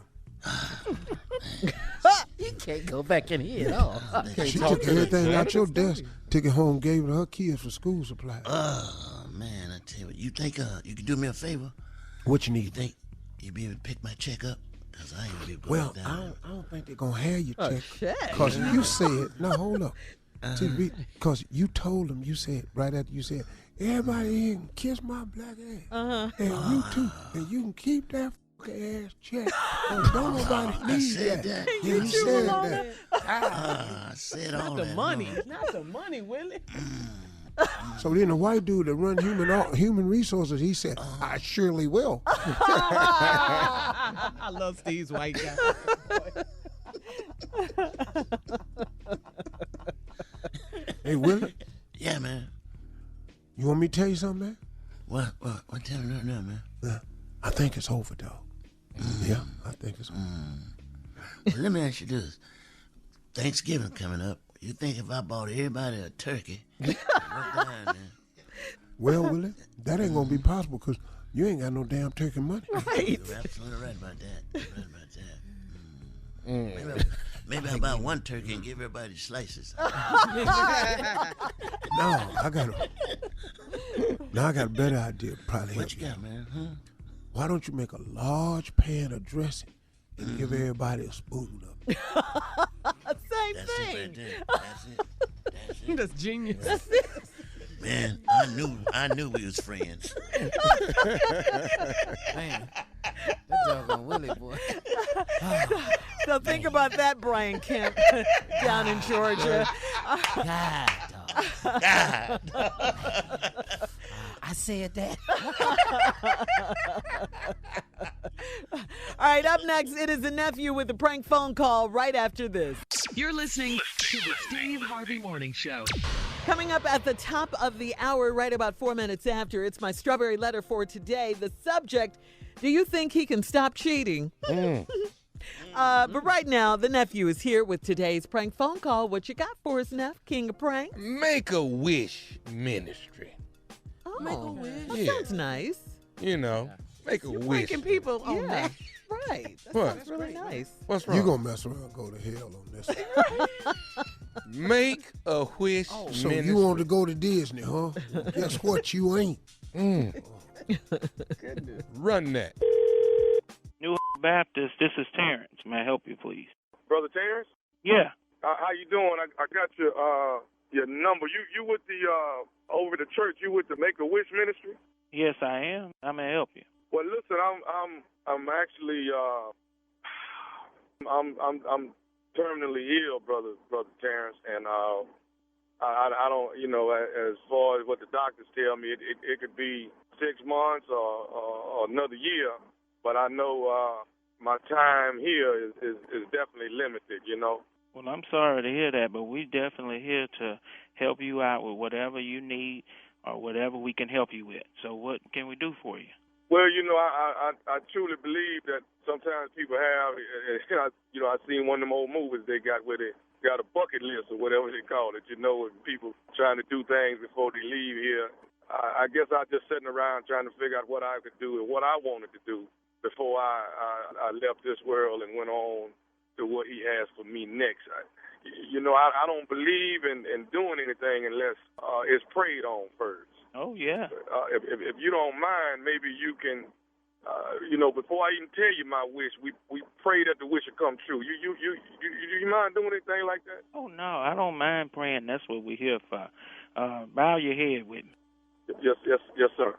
You can't go back in here at all. She took everything out your desk, took it home, gave it to her kids for school supplies. Oh man, I tell you what. You think you can do me a favor? What you need? You think you'd be able to pick my check up? Cause I ain't gonna be able to Well, go down. I don't think they're gonna have your check. check? Because you said, no, hold up. Because you told them, you said, right after you said, everybody here can kiss my black ass. And you too. And you can keep that fucking ass check. Don't nobody I need said that. that. Yeah, you said that. I said all Not the that. money. Not the money, Willie. So then the white dude that run human resources, he said, I surely will. I love Steve's white guy. Hey, Willie, Yeah, man. you want me to tell you something, man? What tell me right now, man? I think it's over, dog. Yeah, I think it's over. Well, let me ask you this. Thanksgiving coming up. You think if I bought everybody a turkey, what down, man? Well, Willie, that ain't going to be possible because you ain't got no damn turkey money. Right. You're absolutely right about that. You're right about that. Maybe I buy one turkey and give everybody slices. No, I got a better idea. Probably. What you got, man? Huh? Why don't you make a large pan of dressing and give everybody a spoon of it? Same That's thing. it right there. That's it. That's it. That's genius. That's it. Man, I knew we was friends. Man, that doggone Willie boy. So think about that, Brian Kemp, down in Georgia. God, dog. I said that. All right, up next, it is the nephew with the prank phone call right after this. You're listening to the Steve Harvey Morning Show. Coming up at the top of the hour, right about 4 minutes after, it's my strawberry letter for today. The subject, do you think he can stop cheating? But right now, the nephew is here with today's prank phone call. What you got for us, Neff, king of pranks? Make-A-Wish Ministry. Oh, Make-A-Wish. that Yeah. sounds nice. You know, make a wish. Pranking people on Yeah, that. right. That What? sounds really nice. What's wrong? You gonna mess around and go to hell on this one. Make-A-Wish So Ministry. you want to go to Disney, huh? Guess what? You ain't. Run that. New Baptist, this is Terrence. May I help you, please? Brother Terrence? Yeah. How you doing? I got your number. You with the over the church? You with the Make-A-Wish Ministry? Yes, I am. I may help you. Well, listen, I'm actually I'm terminally ill, brother Terrence, and I don't, as far as what the doctors tell me, it could be 6 months or another year, but I know my time here is definitely limited, Well, I'm sorry to hear that, but we're definitely here to help you out with whatever you need or whatever we can help you with. So what can we do for you? Well, I truly believe that sometimes people have, I seen one of them old movies they got where they got a bucket list or whatever they call it, and people trying to do things before they leave here. I guess I just sitting around trying to figure out what I could do and what I wanted to do before I left this world and went on to what he has for me next. I don't believe in doing anything unless it's prayed on first. Oh, yeah. If you don't mind, maybe you can, before I even tell you my wish, we pray that the wish will come true. You mind doing anything like that? Oh, no, I don't mind praying. That's what we're here for. Bow your head with me. Yes, sir.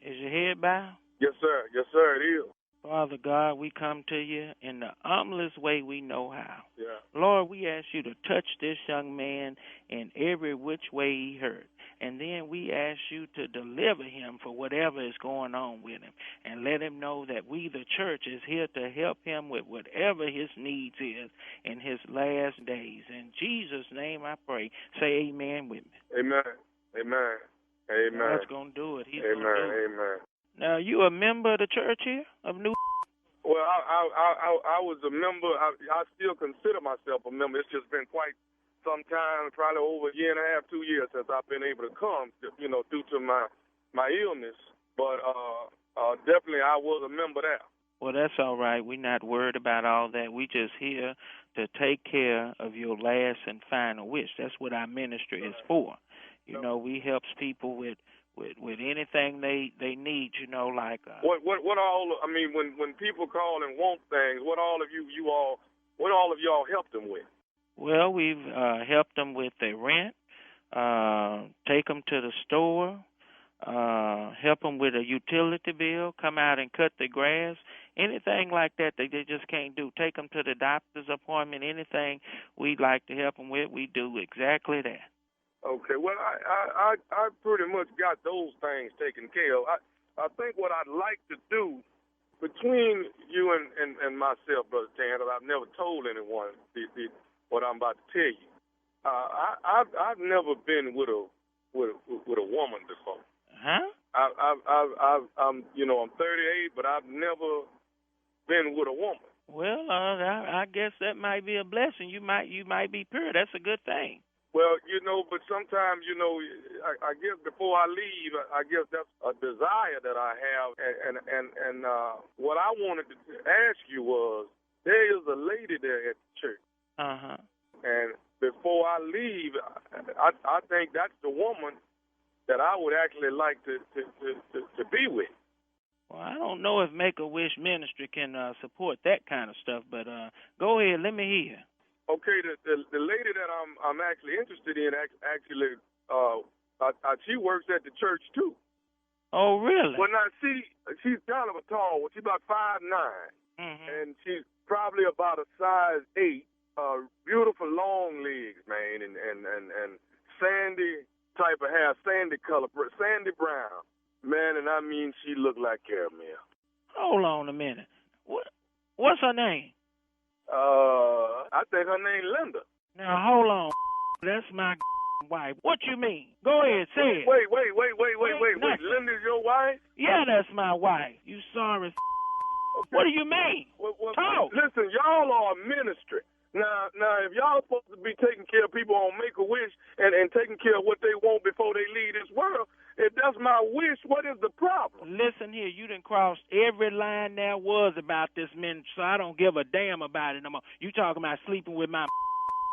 Is your head bowed? Yes, sir. Yes, sir, it is. Father God, we come to you in the humblest way we know how. Yeah. Lord, we ask you to touch this young man in every which way he hurt. And then we ask you to deliver him for whatever is going on with him. And let him know that we, the church, is here to help him with whatever his needs is in his last days. In Jesus' name I pray. Say amen with me. Amen. Amen. Amen. God's going to do it. He's going to do it. Amen. Now, you a member of the church here of New? Well, I was a member. I still consider myself a member. It's just been quite some time, probably over a year and a half, 2 years since I've been able to come, due to my illness. But definitely I was a member there. Well, that's all right. We're not worried about all that. We just here to take care of your last and final wish. That's what our ministry is for. We helps people with anything they need, like what all, I mean, when people call and want things, what all of y'all help them with? Well, we've helped them with their rent, take them to the store, help them with a utility bill, come out and cut the grass, anything like that they just can't do. Take them to the doctor's appointment, anything we'd like to help them with, we do exactly that. Okay, well, I pretty much got those things taken care of. I think what I'd like to do between you and myself, Brother Tan, that I've never told anyone what I'm about to tell you. I've never been with a woman before. Huh? I'm 38, but I've never been with a woman. Well, I guess that might be a blessing. You might be pure. That's a good thing. Well, but sometimes, I guess before I leave, I guess that's a desire that I have. And what I wanted to ask you was, there is a lady there at the church. Uh-huh. And before I leave, I think that's the woman that I would actually like to be with. Well, I don't know if Make-A-Wish Ministry can support that kind of stuff, but go ahead, let me hear. Okay, the lady that I'm actually interested in actually she works at the church too. Oh, really? Well, now she's kind of a tall one. She's about 5'9", and she's probably about a size 8. Beautiful long legs, man, and sandy type of hair, sandy color, sandy brown, man. And I mean, she looked like caramel. Hold on a minute. What's her name? I think her name Linda. Now hold on. That's my wife. What you mean? Go ahead, say it. Wait. Linda's your wife? Yeah, that's my wife. You sorry? Okay. What do you mean? Well, talk. Listen, y'all are a ministry. Now, if y'all supposed to be taking care of people on Make-A-Wish and taking care of what they want before they leave this world, if that's my wish, what is the problem? Listen here, you done crossed every line there was about this ministry, so I don't give a damn about it no more. You talking about sleeping with my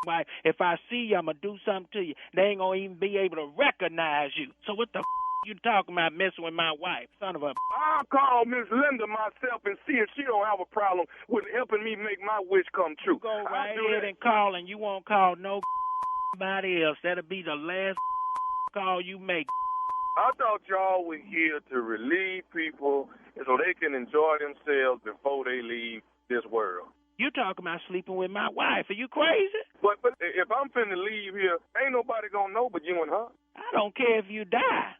wife. If I see you, I'm going to do something to you. They ain't going to even be able to recognize you. So what the you talking about messing with my wife, son of a... I'll call Miss Linda myself and see if she don't have a problem with helping me make my wish come true. You go right ahead and call, and you won't call nobody else. That'll be the last call you make. I thought y'all were here to relieve people so they can enjoy themselves before they leave this world. You talking about sleeping with my wife. Are you crazy? But if I'm finna leave here, ain't nobody gonna know but you and her. I don't care if you die.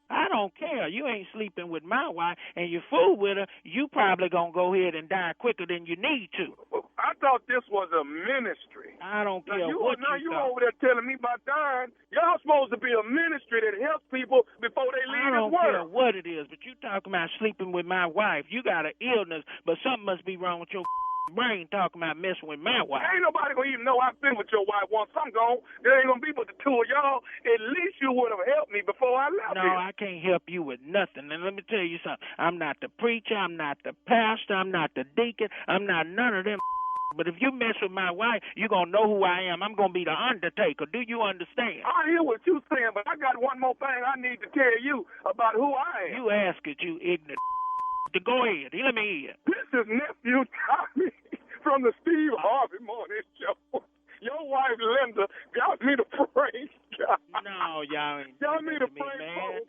I don't care. You ain't sleeping with my wife, and you fool with her, you probably gonna go ahead and die quicker than you need to. I thought this was a ministry. I don't care you what you over there telling me about dying. Y'all supposed to be a ministry that helps people before they leave this world. I don't care what it is, but you talking about sleeping with my wife. You got an illness, but something must be wrong with your brain talking about messing with my wife. Ain't nobody gonna even know I've been with your wife once I'm gone. There ain't gonna be but the two of y'all. At least you would have helped me before I left No, here. I can't help you with nothing. And let me tell you something. I'm not the preacher. I'm not the pastor. I'm not the deacon. I'm not none of them. But if you mess with my wife, you're gonna know who I am. I'm gonna be the Undertaker. Do you understand? I hear what you're saying, but I got one more thing I need to tell you about who I am. You ask it, you ignorant. Go ahead. Let me hear. This is nephew Tommy from the Steve Harvey Morning Show. Your wife Linda got me to pray. No, y'all ain't. Y'all need to pray, man.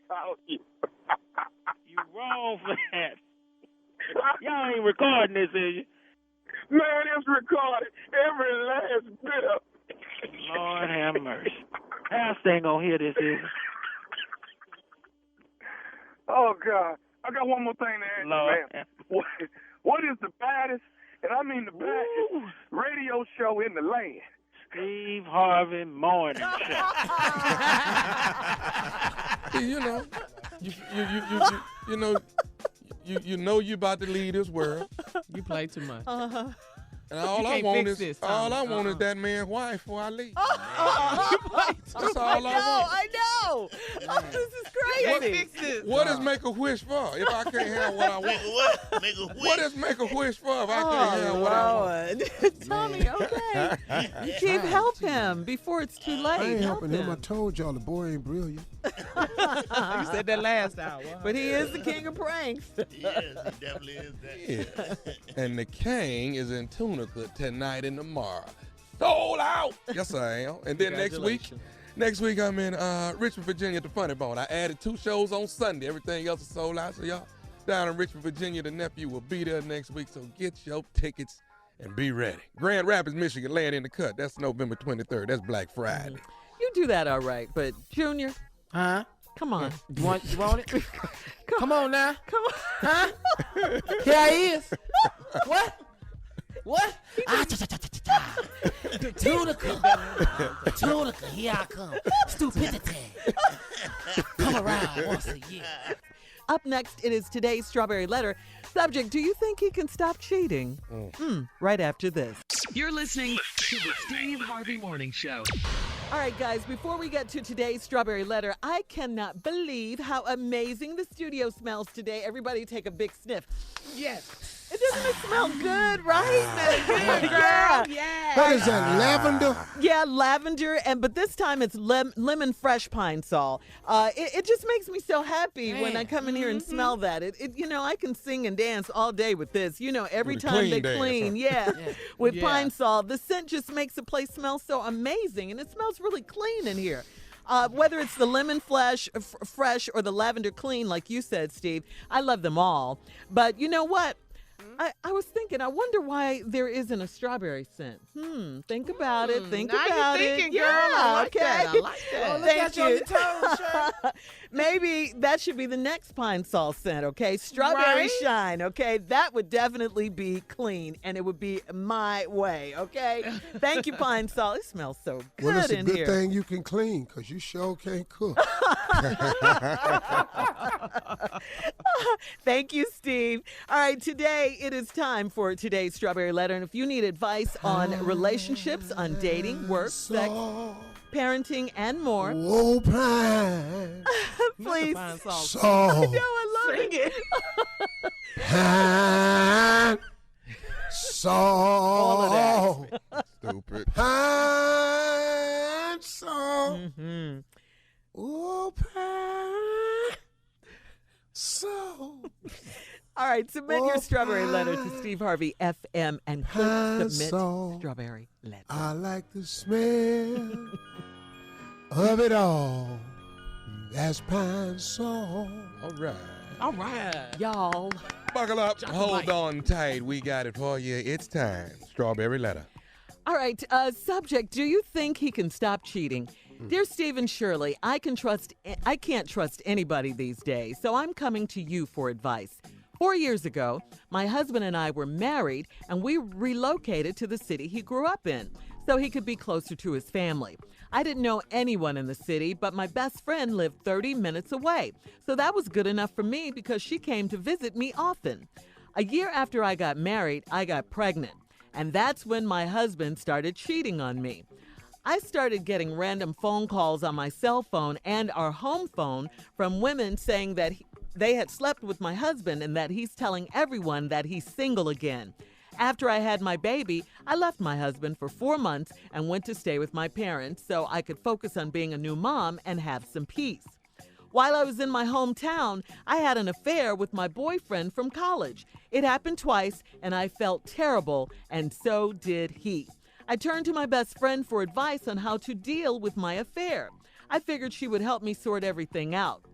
You wrong for that. Y'all ain't recording this, is you? Man, it's recorded. Every last bit of it. Lord have mercy. Pastor ain't gonna hear this, is he? Oh, God. I got one more thing to ask Lord. you, man. What is the baddest, and I mean the baddest, radio show in the land? Steve Harvey Morning Show. You know you about to leave this world. You play too much. And all I want is that man's wife before I leave. That's all I know. Oh, this is crazy. What is Make-A-Wish for if I can't have what I want? What is Make-A-Wish for if I can't have what I want? Tommy, okay. Keep help him before it's too late. I ain't helping him. I told y'all the boy ain't brilliant. You said that last hour. But he is the king of pranks. He definitely is that. Yeah. And the king is in Tunica tonight and tomorrow. Sold out. Yes, I am. And then next week I'm in Richmond, Virginia at the Funny Bone. I added 2 shows on Sunday. Everything else is sold out. So y'all down in Richmond, Virginia, the nephew will be there next week. So get your tickets and be ready. Grand Rapids, Michigan, Land in the Cut. That's November 23rd. That's Black Friday. You do that all right, but Junior. Huh? Come on. You want it? Come on now. Come on. Huh? Here he is. What? Tunica, here I come. Stupidity. Come around once a year. Up next, it is today's Strawberry Letter. Subject, do you think he can stop cheating? Right after this. You're listening to the Steve Harvey Morning Show. All right, guys, before we get to today's Strawberry Letter, I cannot believe how amazing the studio smells today. Everybody take a big sniff. Yes. Doesn't it smell good, right? Good, girl. Yeah. What is that, lavender? Yeah, lavender, but this time it's lemon fresh pine sol. It just makes me so happy when I come in here and smell that. I can sing and dance all day with this. Every With a time they clean clean, dance, with pine sol, the scent just makes the place smell so amazing, and it smells really clean in here. Whether it's the lemon fresh or the lavender clean, like you said, Steve, I love them all. But you know what? I was thinking, I wonder why there isn't a strawberry scent. Think about it. Think now about you're thinking, it. girl. I like okay. that. I like that. Well, Look thank at you on your toes, Shay. Maybe that should be the next pine sol scent, okay? Strawberry Right? shine, okay? That would definitely be clean, and it would be my way, okay? Thank you, pine sol. It smells so good Well, it's a in good here. thing you can clean, because you sure can't cook. Thank you, Steve. All right, today it is time for today's Strawberry Letter. And if you need advice on relationships, on dating, work, sex, parenting, and more, Whoa, pine. please. So, I know, I love it. pine. So, All of Stupid. pine. So, oh, pine. So. All right, submit your Strawberry Letter to Steve Harvey FM and click submit So, Strawberry Letter. I like the smell of it all. That's pine sol. All right. All right. Y'all. Buckle up. Drop the Hold mic. on tight. We got it for you. It's time. Strawberry letter. All right, subject, do you think he can stop cheating? Dear Steve and Shirley, I can't trust anybody these days, so I'm coming to you for advice. 4 years ago, my husband and I were married, and we relocated to the city he grew up in so he could be closer to his family. I didn't know anyone in the city, but my best friend lived 30 minutes away, so that was good enough for me because she came to visit me often. A year after I got married, I got pregnant, and that's when my husband started cheating on me. I started getting random phone calls on my cell phone and our home phone from women saying that they had slept with my husband and that he's telling everyone that he's single again. After I had my baby, I left my husband for 4 months and went to stay with my parents so I could focus on being a new mom and have some peace. While I was in my hometown, I had an affair with my boyfriend from college. It happened twice, and I felt terrible, and so did he. I turned to my best friend for advice on how to deal with my affair. I figured she would help me sort everything out.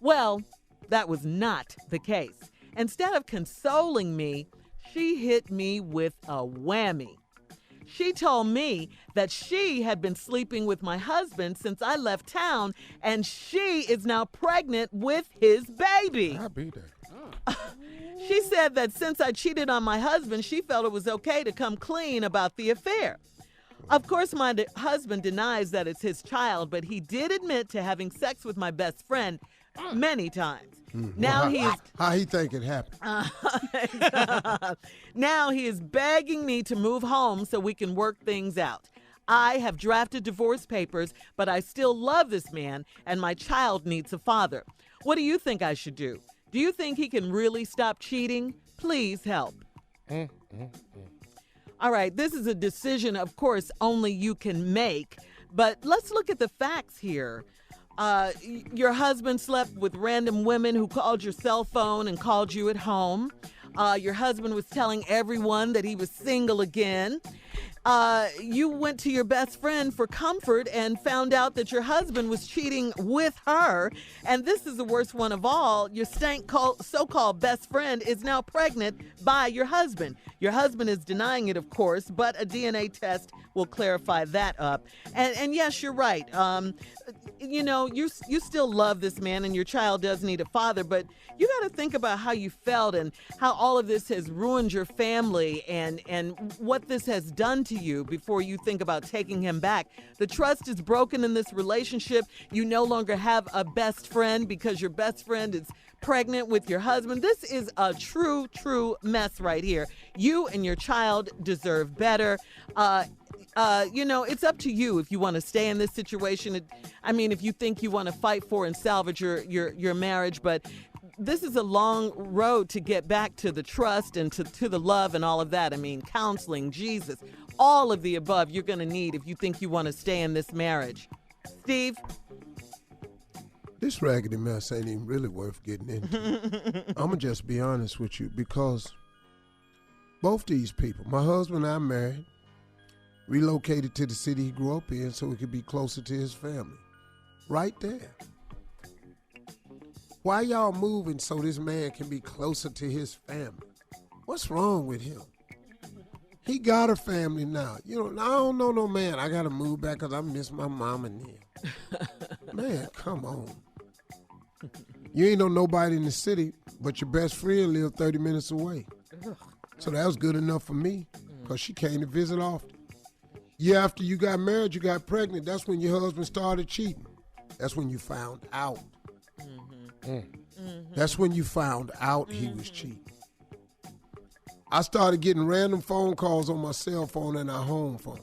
Well, that was not the case. Instead of consoling me, she hit me with a whammy. She told me that she had been sleeping with my husband since I left town, and she is now pregnant with his baby. I'll be there. She said that since I cheated on my husband, she felt it was okay to come clean about the affair. Of course, my husband denies that it's his child, but he did admit to having sex with my best friend many times. Now How he think it happened? Now he is begging me to move home so we can work things out. I have drafted divorce papers, but I still love this man, and my child needs a father. What do you think I should do? Do you think he can really stop cheating? Please help. All right, this is a decision, of course, only you can make, but let's look at the facts here. Your husband slept with random women who called your cell phone and called you at home. Your husband was telling everyone that he was single again. You went to your best friend for comfort and found out that your husband was cheating with her. And this is the worst one of all. Your so-called best friend is now pregnant by your husband. Your husband is denying it, of course, but a DNA test will clarify that up. And yes, you're right. You still love this man and your child does need a father, but you got to think about how you felt and how all of this has ruined your family and what this has done to you before you think about taking him back. The trust is broken in this relationship. You no longer have a best friend because your best friend is pregnant with your husband. This is a true mess right here. You and your child deserve better. It's up to you if you want to stay in this situation. If you think you want to fight for and salvage your marriage, but this is a long road to get back to the trust and to the love and all of that. I mean, counseling, Jesus, all of the above you're going to need if you think you want to stay in this marriage. Steve? This raggedy mess ain't even really worth getting into. I'm going to just be honest with you, because both these people, my husband and I married, relocated to the city he grew up in so he could be closer to his family. Right there. Why y'all moving so this man can be closer to his family? What's wrong with him? He got a family now. You know, I don't know no man. I got to move back because I miss my mom and them. Man, come on. You ain't know nobody in the city, but your best friend lived 30 minutes away. So that was good enough for me, because she came to visit often. Year after you got married, you got pregnant. That's when your husband started cheating. That's when you found out. That's when you found out he was cheating. I started getting random phone calls on my cell phone and our home phone.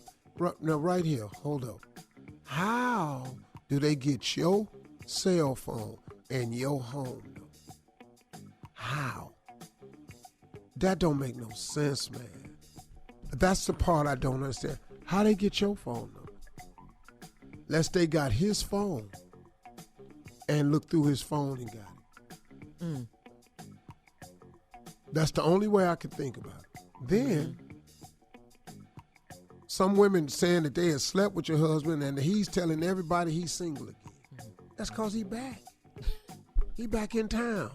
Now, right here, hold up. How do they get your cell phone and your home number? How? That don't make no sense, man. That's the part I don't understand. How they get your phone number? Unless they got his phone and looked through his phone and got it. That's the only way I can think about it. Then, some women saying that they had slept with your husband and he's telling everybody he's single again. That's because he back. He back in town.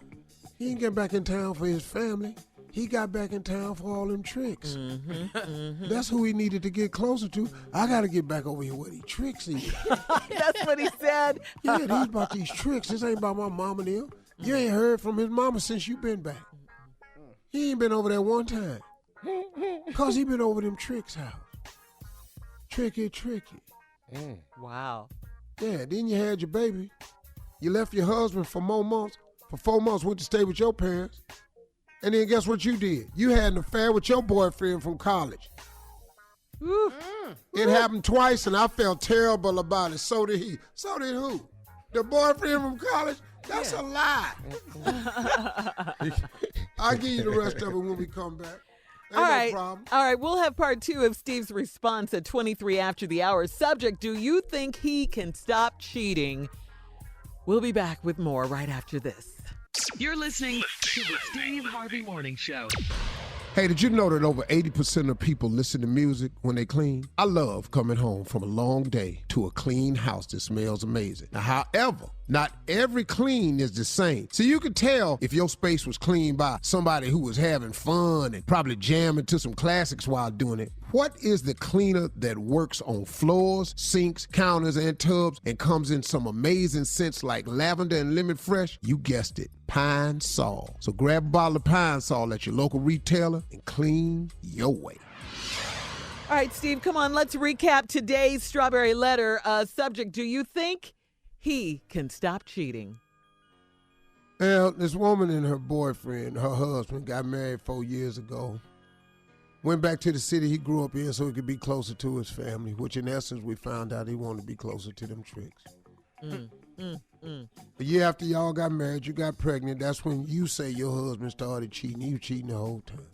He ain't get back in town for his family. He got back in town for all them tricks. That's who he needed to get closer to. I got to get back over here where these tricks is. That's what he said. Yeah, these about these tricks. This ain't about my mama and them. You ain't heard from his mama since you been back. He ain't been over there one time. Because he been over them tricks' house. Tricky. Wow. Yeah, then you had your baby. You left your husband for 4 months. For 4 months, went to stay with your parents. And then guess what you did? You had an affair with your boyfriend from college. It happened twice, and I felt terrible about it. So did he. So did who? The boyfriend from college? That's a lie. I'll give you the rest of it when we come back. Ain't no problem. All right, we'll have part 2 of Steve's response at 23 after the hour. Subject, do you think he can stop cheating? We'll be back with more right after this. You're listening to the Steve Harvey Morning Show. Hey, did you know that over 80% of people listen to music when they clean? I love coming home from a long day to a clean house that smells amazing. Now, however, not every clean is the same. So you can tell if your space was cleaned by somebody who was having fun and probably jamming to some classics while doing it. What is the cleaner that works on floors, sinks, counters, and tubs and comes in some amazing scents like lavender and lemon fresh? You guessed it, Pine Sol. So grab a bottle of Pine Sol at your local retailer and clean your way. All right, Steve, come on, let's recap today's Strawberry Letter. Subject, do you think he can stop cheating? Well, this woman and her boyfriend, her husband, got married 4 years ago. Went back to the city he grew up in so he could be closer to his family, which in essence we found out he wanted to be closer to them tricks. A year after y'all got married, you got pregnant. That's when you say your husband started cheating. He was cheating the whole time.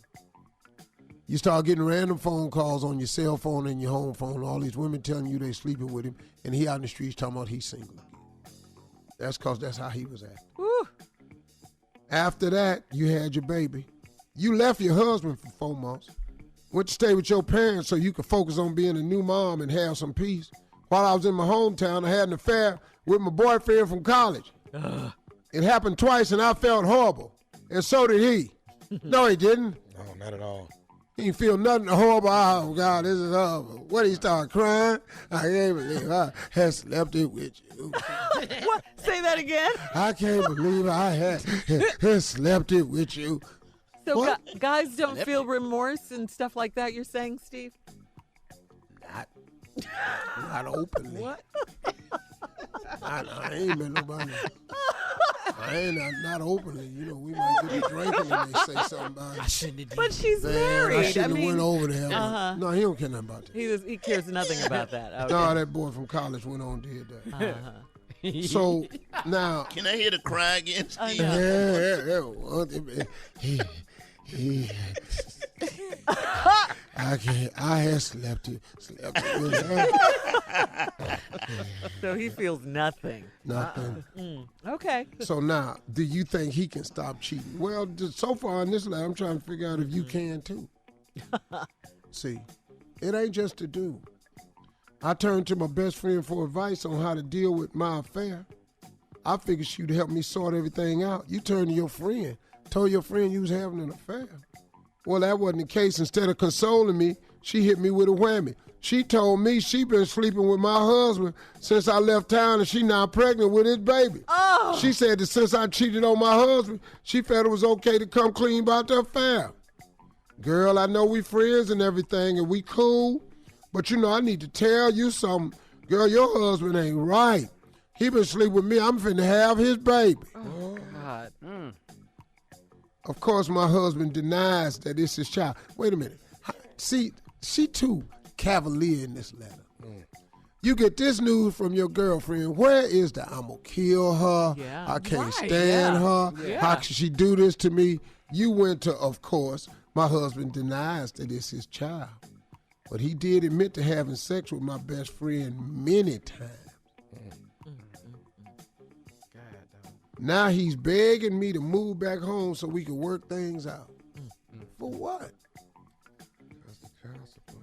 You start getting random phone calls on your cell phone and your home phone. All these women telling you they sleeping with him, and he out in the streets talking about he's single again. That's because that's how he was acting. Woo. After that, you had your baby. You left your husband for 4 months. Went to stay with your parents so you could focus on being a new mom and have some peace. While I was in my hometown, I had an affair with my boyfriend from college. It happened twice, and I felt horrible. And so did he. No, he didn't. No, not at all. He didn't feel nothing horrible. Oh, God, this is horrible. What, he started crying? I can't believe I had slept it with you. What? Say that again? I can't believe I had slept it with you. So guys don't feel remorse and stuff like that, you're saying, Steve? Not openly. What? I ain't been nobody. I ain't not openly. You know, we might get a drinking and they say something about it. I shouldn't have did But she's Man, married. I shouldn't have went over there. No, he don't care nothing about that. He cares nothing about that. Okay. No, that boy from college went on and did that. So now, can I hear the cry again, Steve? I can't. I had slept it. So he feels nothing. Nothing. Okay. So now, do you think he can stop cheating? Well, so far in this letter, I'm trying to figure out if you can too. See, it ain't just a dude. I turned to my best friend for advice on how to deal with my affair. I figured she'd help me sort everything out. You turned to your friend, told your friend you was having an affair. Well, that wasn't the case. Instead of consoling me, she hit me with a whammy. She told me she been sleeping with my husband since I left town, and she now pregnant with his baby. Oh. She said that since I cheated on my husband, she felt it was okay to come clean about the affair. Girl, I know we friends and everything, and we cool, but you know, I need to tell you something. Girl, your husband ain't right. He been sleeping with me. I'm finna have his baby. Oh, God. Of course, my husband denies that it's his child. Wait a minute. See, she too cavalier in this letter. You get this news from your girlfriend. Where is the I'm going to kill her? Yeah. I can't stand her. Yeah. How can she do this to me? You went to, of course, my husband denies that it's his child. But he did admit to having sex with my best friend many times. Now he's begging me to move back home so we can work things out. For what?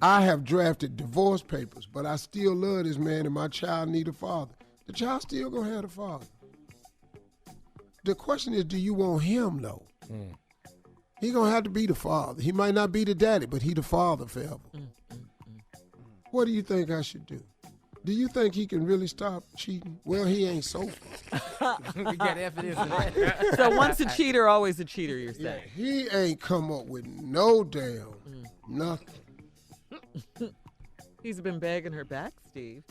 I have drafted divorce papers, but I still love this man and my child need a father. The child still gonna have a father. The question is, do you want him though? He gonna have to be the father. He might not be the daddy, but he the father forever. What do you think I should do? Do you think he can really stop cheating? Well, he ain't so far. We got evidence of that. So once a cheater, always a cheater, you're saying? Yeah, he ain't come up with no damn nothing. He's been begging her back, Steve.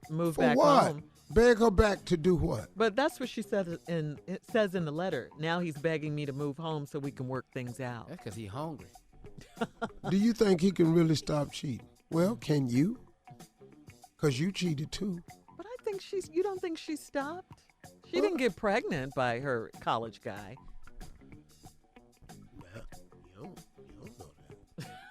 Move For back what? home. Beg her back to do what? But that's what she said it says in the letter. Now he's begging me to move home so we can work things out. That's because he's hungry. Do you think he can really stop cheating? Well, can you? Because you cheated too. But I think you don't think she stopped? She didn't get pregnant by her college guy.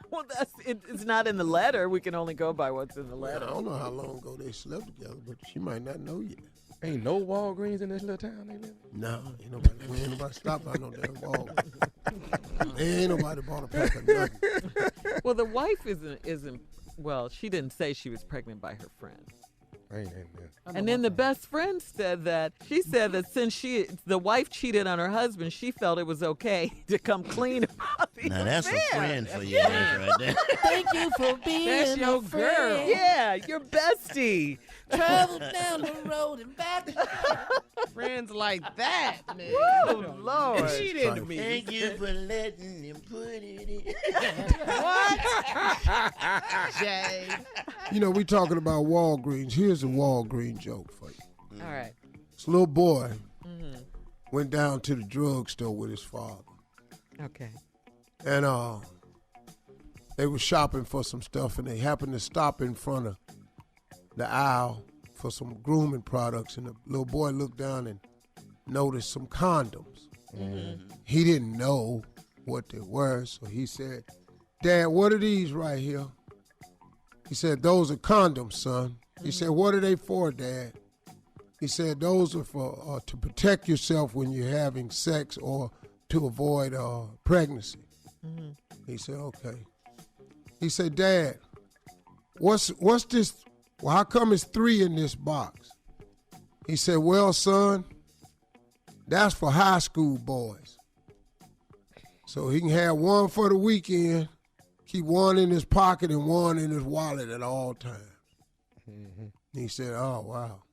Well, it's not in the letter. We can only go by what's in the letter. I don't know how long ago they slept together, but she might not know yet. Ain't no Walgreens in this little town they live in? No, ain't nobody stopped by no damn Walgreens. Ain't nobody bought a pack of nothing. Well, the wife isn't. Well, she didn't say she was pregnant by her friend. And then the best friend said that since the wife cheated on her husband, she felt it was okay to come clean about the Now that's affair. a friend for you right there. Thank you for being That's your girl. Yeah, your bestie. Travel down the road and back. Friends like that, man. Oh, Lord. She didn't me. Thank you for letting him put it in. What? Jay. You know, we talking about Walgreens. Here's a Walgreens joke for you. All right. This little boy went down to the drugstore with his father. Okay. And they were shopping for some stuff, and they happened to stop in front of the aisle for some grooming products, and the little boy looked down and noticed some condoms. He didn't know what they were, so he said, "Dad, what are these right here?" He said, "Those are condoms, son." He said, "What are they for, Dad?" He said, "Those are for to protect yourself when you're having sex or to avoid pregnancy." He said, "Okay." He said, "Dad, what's this? Well, how come it's 3 in this box?" He said, "Well, son, that's for high school boys. So he can have one for the weekend, keep one in his pocket and one in his wallet at all times." He said, "Oh, wow."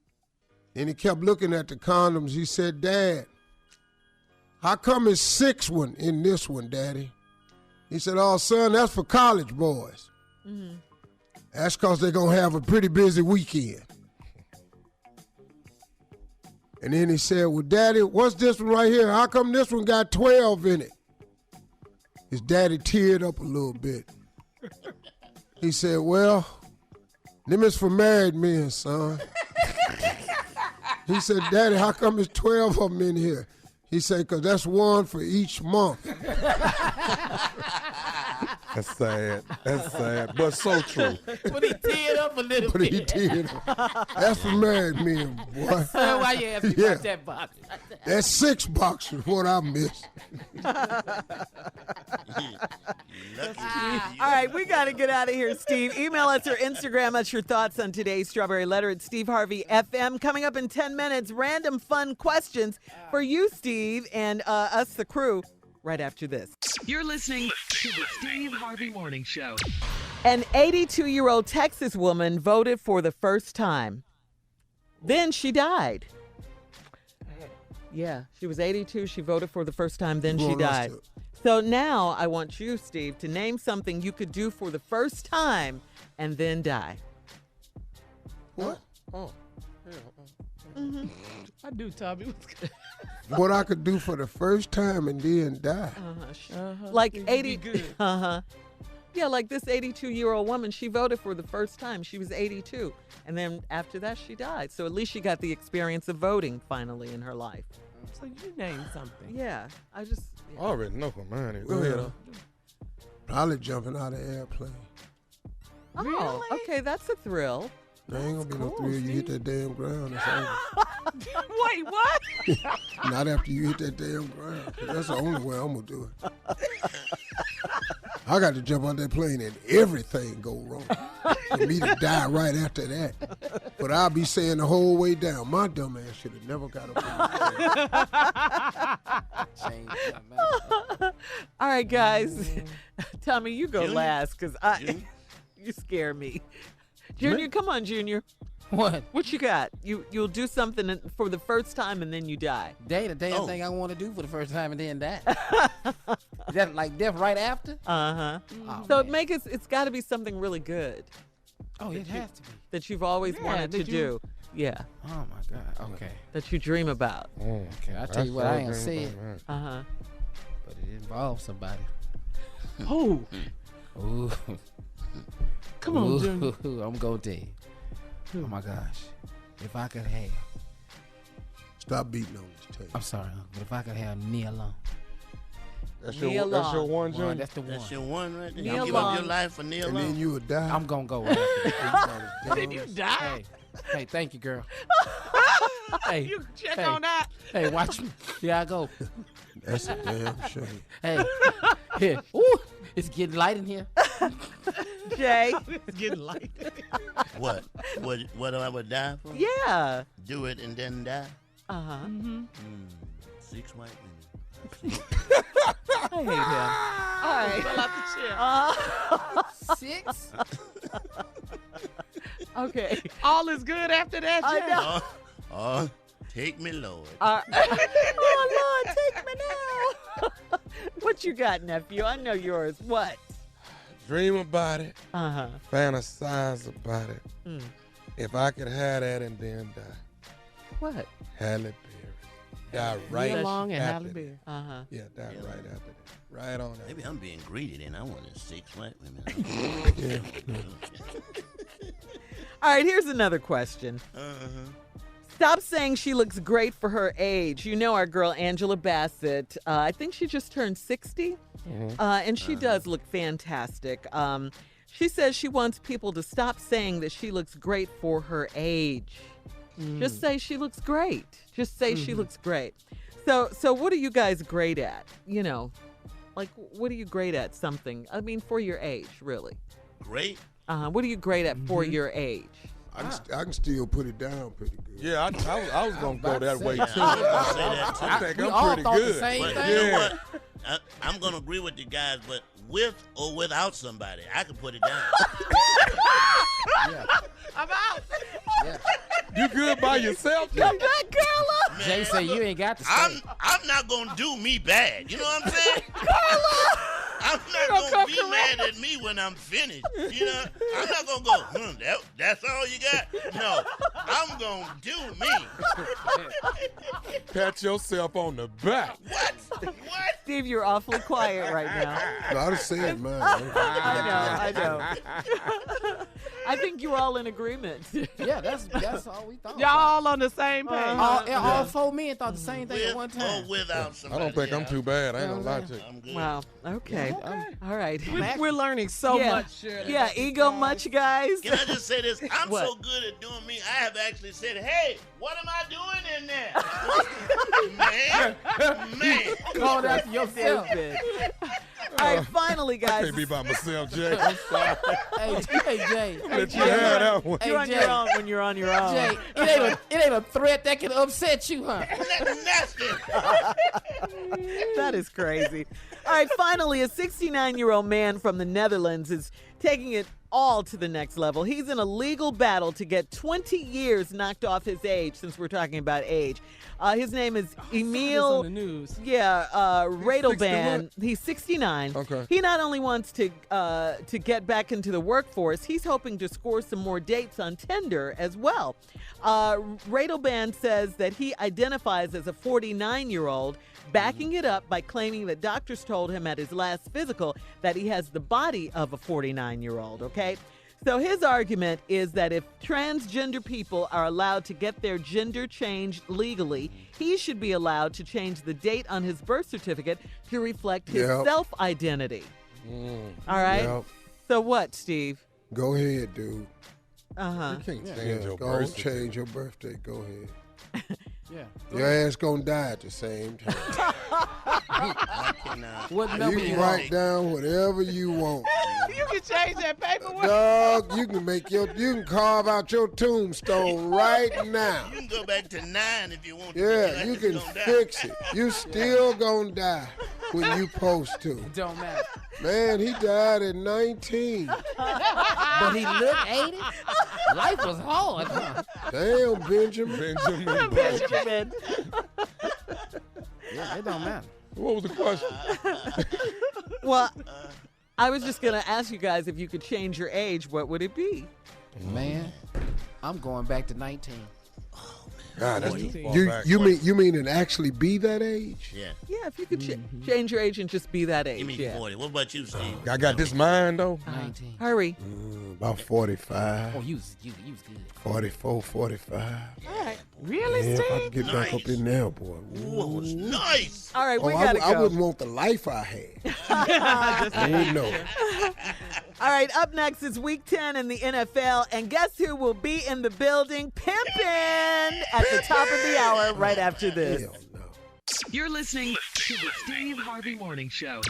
Then he kept looking at the condoms. He said, "Dad, how come it's 6 in this one, Daddy?" He said, "Oh, son, that's for college boys. That's because they're going to have a pretty busy weekend." And then he said, "Well, Daddy, what's this one right here? How come this one got 12 in it?" His daddy teared up a little bit. He said, "Well, them is for married men, son." He said, Daddy, how come there's 12 of them in here? He said, because that's one for each month. That's sad. That's sad, but so true. But he teared up a little But bit. he did. That's for married men, boy. So why you ask me Yeah. about that box? That 6 box is what I missed. All right, we got to get out of here, Steve. Email us or Instagram us your thoughts on today's Strawberry Letter at Steve Harvey FM. Coming up in 10 minutes, random fun questions for you, Steve, and us, the crew, right after this. You're listening to the Steve Harvey Morning Show. An 82-year-old Texas woman voted for the first time. Then she died. Yeah, she was 82. She voted for the first time. Then she died. So now I want you, Steve, to name something you could do for the first time and then die. What? Oh. Mm-hmm. I do, Tommy. What I could do for the first time and then die. Like 80. Yeah, like this 82-year-old woman, she voted for the first time. She was 82. And then after that, she died. So at least she got the experience of voting finally in her life. So you name something. Yeah, I just... I already know for mine. Go ahead. Probably jumping out of an airplane. Oh, really? Okay, that's a thrill. There ain't gonna be no thrill. You hit that damn ground. It's over. Wait, what? Not after you hit that damn ground. That's the only way I'm gonna do it. I got to jump on that plane and everything go wrong. For me to die right after that. But I'll be saying the whole way down, my dumb ass should have never got up. All right, guys. Tommy, you go last because you scare me. Junior, come on, Junior. What? What you got? You'll do something for the first time and then you die. The damn thing I want to do for the first time and then die. Is that like death right after? Uh-huh. Oh, So man. it's got to be something really good. Oh, it has to be. That you've always wanted to do. Yeah. Oh, my God. Okay. That you dream about. Okay, I'll tell you what, I ain't gonna say it. Uh-huh. But it involves somebody. Who? Ooh. Come on, Junior. I'm going to tell you. Oh, my gosh. If I could have... Stop beating on this tape. I'm sorry, but if I could have Nia Long. That's your one, Junior? That's the one. That's your one right there. Neil You give Long. up your life for Neil And Long. then you would die. I'm going to go after that. Did you die? Hey, thank you, girl. Hey, You check hey. on that. Hey, watch me. Here I go. That's a damn shame. Hey, here. Ooh, it's getting light in here. Jay. It's getting light. What I would die for? Yeah. Do it and then die? Uh-huh. 6 white women. I hate him. All right. Fell out the chair. 6? Okay. All is good after that, I Jay. know. Oh, take me, Lord. Oh, Lord, take me now. What you got, nephew? I know yours. What? Dream about it. Uh-huh. Fantasize about it. If I could have that and then die. What? Halle Berry. Die right Neil Long and after Halle that. Berry. Uh-huh. Yeah, die right after that. Right on that. Maybe I'm being greedy then. I wanted 6 white women. All right, here's another question. Stop saying she looks great for her age. You know our girl Angela Bassett. I think she just turned 60, and she does look fantastic. She says she wants people to stop saying that she looks great for her age. Just say she looks great. Just say she looks great. So what are you guys great at? You know, like what are you great at? Something. I mean, for your age, really. Great? What are you great at for your age? I can still put it down pretty good. Yeah, I was going to go that way, too. I think we I'm all pretty thought the good. same But thing. you know what? I'm going to agree with you guys, but with or without somebody, I can put it down. Yeah. I'm out. Yeah. You good by yourself? Come back, Carla. Man, Jay say you ain't got to stay. I'm not going to do me bad. You know what I'm saying? I'm not going to be mad at me when I'm finished. You know, I'm not going to go, that's all you got? No, I'm going to do me. Pat yourself on the back. What? Steve, you're awfully quiet right now. No, I just said mine. I know. I think you're all in agreement. Yeah, that's all we thought. Y'all all on the same page. All four men thought the same thing at one time. Or without somebody. I don't think I'm too bad. I ain't gonna lie to you. I'm good. Wow. Okay. All right. We're learning so Yeah. much, Shirley. Yeah, ego much, guys. Can I just say this? I'm What? so good at doing me. I have actually said, "Hey, what am I doing in there?" man. Call that to yourself. All right, finally, I guys. can't be by myself, Jay. I'm sorry. Hey, Jay. Let you have that one. You're on your own when you're on your own. Jay, it ain't a threat that can upset you, huh? That is crazy. All right, finally, a 69-year-old man from the Netherlands is taking it all to the next level. He's in a legal battle to get 20 years knocked off his age, since we're talking about age. His name is Emil. On the news. Yeah, Radelban. He's 69. Okay. He not only wants to get back into the workforce, he's hoping to score some more dates on Tinder as well. Radelban says that he identifies as a 49-year-old, backing it up by claiming that doctors told him at his last physical that he has the body of a 49-year-old, okay? So his argument is that if transgender people are allowed to get their gender changed legally, he should be allowed to change the date on his birth certificate to reflect his self-identity. All right? Yep. So what, Steve? Go ahead, dude. Uh-huh. You can't change your Go birth change your birthday. Go ahead. Yeah. Your ass gonna die at the same time. What number You you can write down whatever you want. You can change that paperwork. Dog, you can carve out your tombstone right now. You can go back to 9 if you want to. Yeah, you can fix it. You still gonna die when you supposed to. It don't matter. Man, he died at 19. But he looked 80. Life was hard, huh? Damn, Benjamin. Benjamin. Yeah, it don't matter. What was the question? Well, I was just going to ask you guys, if you could change your age, what would it be? Man, I'm going back to 19. God, that's too far back. You mean it actually be that age? Yeah. Yeah, if you could change your age and just be that age. Give me 40. What about you, Steve? I got this mind, though. 19. Hurry. About 45. Oh, you was good. 44, 45. All right. Really, Yeah, Steve? if I could get back up in there, boy. Ooh, it was nice. All right, we got to go. I wouldn't want the life I had. I wouldn't know. All right, up next is Week 10 in the NFL, and guess who will be in the building? Pimpin' at the top of the hour right after this. Hell no. You're listening to the Steve Harvey Morning Show.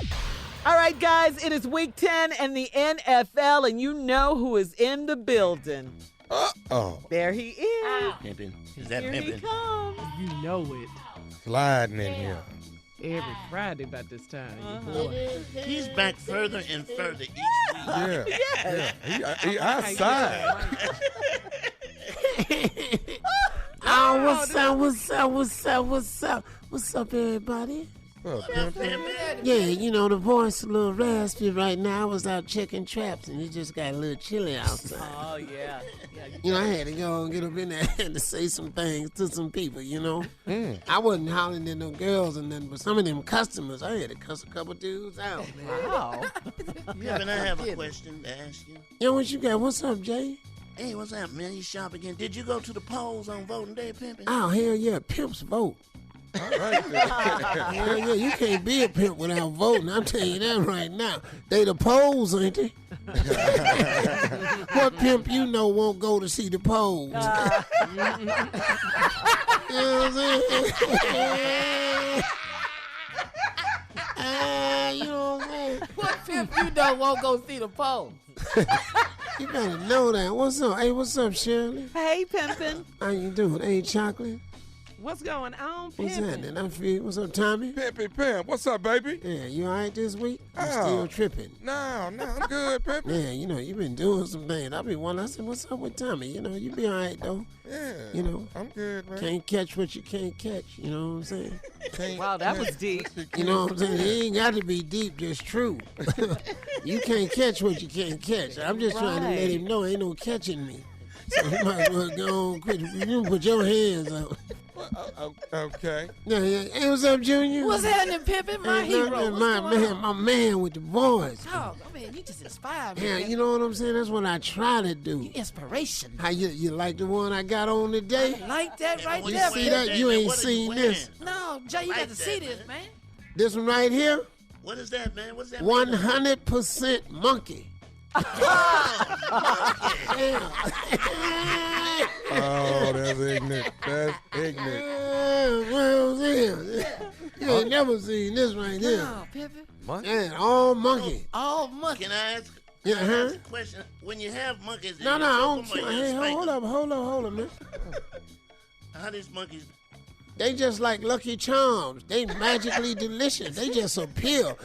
All right, guys, it is Week 10 in the NFL, and you know who is in the building. Uh-oh. There he is. Pimpin'. Is that Here he pimpin'? comes. You know it. Sliding in here. Every Friday about this time. Boy. He's back further and further each week. Yeah. Yes. Yeah. He outside. Oh, what's up, everybody? Yeah, you know, the voice a little raspy right now. I was out checking traps, and it just got a little chilly outside. Oh, yeah. You know, I had to go and get up in there and to say some things to some people, you know. I wasn't hollering at no girls and nothing, but some of them customers, I had to cuss a couple dudes out, man. Wow. Pimpin', I have a question to ask you. Yo, what you got? What's up, Jay? Hey, what's up, man? You shop again. Did you go to the polls on voting day, Pimpin'? Oh, hell yeah, pimps vote. All right. Hell yeah, you can't be a pimp without voting. I'm telling you that right now. They the polls, ain't they? What pimp you know won't go to see the polls? You know what I'm saying? You know what I'm saying? What pimp you know won't go see the polls? You better know that. What's up? Hey, what's up, Shirley? Hey, Pimpin'. How you doing? Hey, Chocolate. What's going on, What's Pimpin'? happening? I feel. What's up, Tommy? Pimp. What's up, baby? Yeah, you all right this week? You Oh. still tripping? No, I'm good, Pimp. Yeah, you know, you been doing some things. I be wondering, I said, what's up with Tommy? You know, you be all right, though. Yeah. You know, I'm good, man. can't catch what you can't catch. You know what I'm saying? Wow, that was deep. You know what I'm saying? It ain't got to be deep, just true. You can't catch what you can't catch. I'm just trying to let him know ain't no catching me. So you might as well go on, quit. You put your hands up. Okay. Yeah. Hey, what's up, Junior? What's happening, Pimpin'? My hero. My man with the voice. Oh, man, you just inspired me. Yeah, you know what I'm saying? That's what I try to do. Inspiration. How you like the one I got on today? I like that right You there. see that? You ain't seen this. No, Jay, you got to see this, man. This one right here? What is that, man? What's that? 100% monkey. Oh, that's ignorant. That's ignorant. You ain't never seen this right here. No, Pimpin'. Monkey? Yeah, all monkey. All monkey. Can I ask? Yeah, Can I ask a question? When you have monkeys, No, I don't. Hey, hold up, man. How these monkeys? They just like Lucky Charms. They magically delicious. They just appear.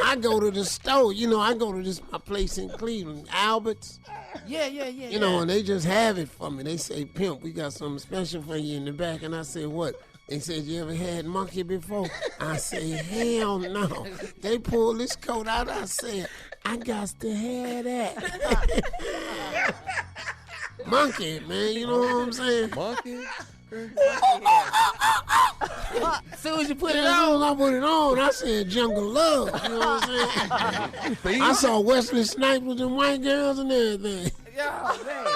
I go to the store. I go to my place in Cleveland, Albert's. Yeah. And they just have it for me. They say, Pimp, we got something special for you in the back. And I said, what? They said, you ever had monkey before? I say, hell no. They pulled this coat out. I said, I got to have that. Monkey, man. You know what I'm saying? Monkey? As soon as you put it on, I put it on. I said Jungle Love. You know what I'm saying? I saw Wesley Snipes with them white girls and everything. Yeah, man.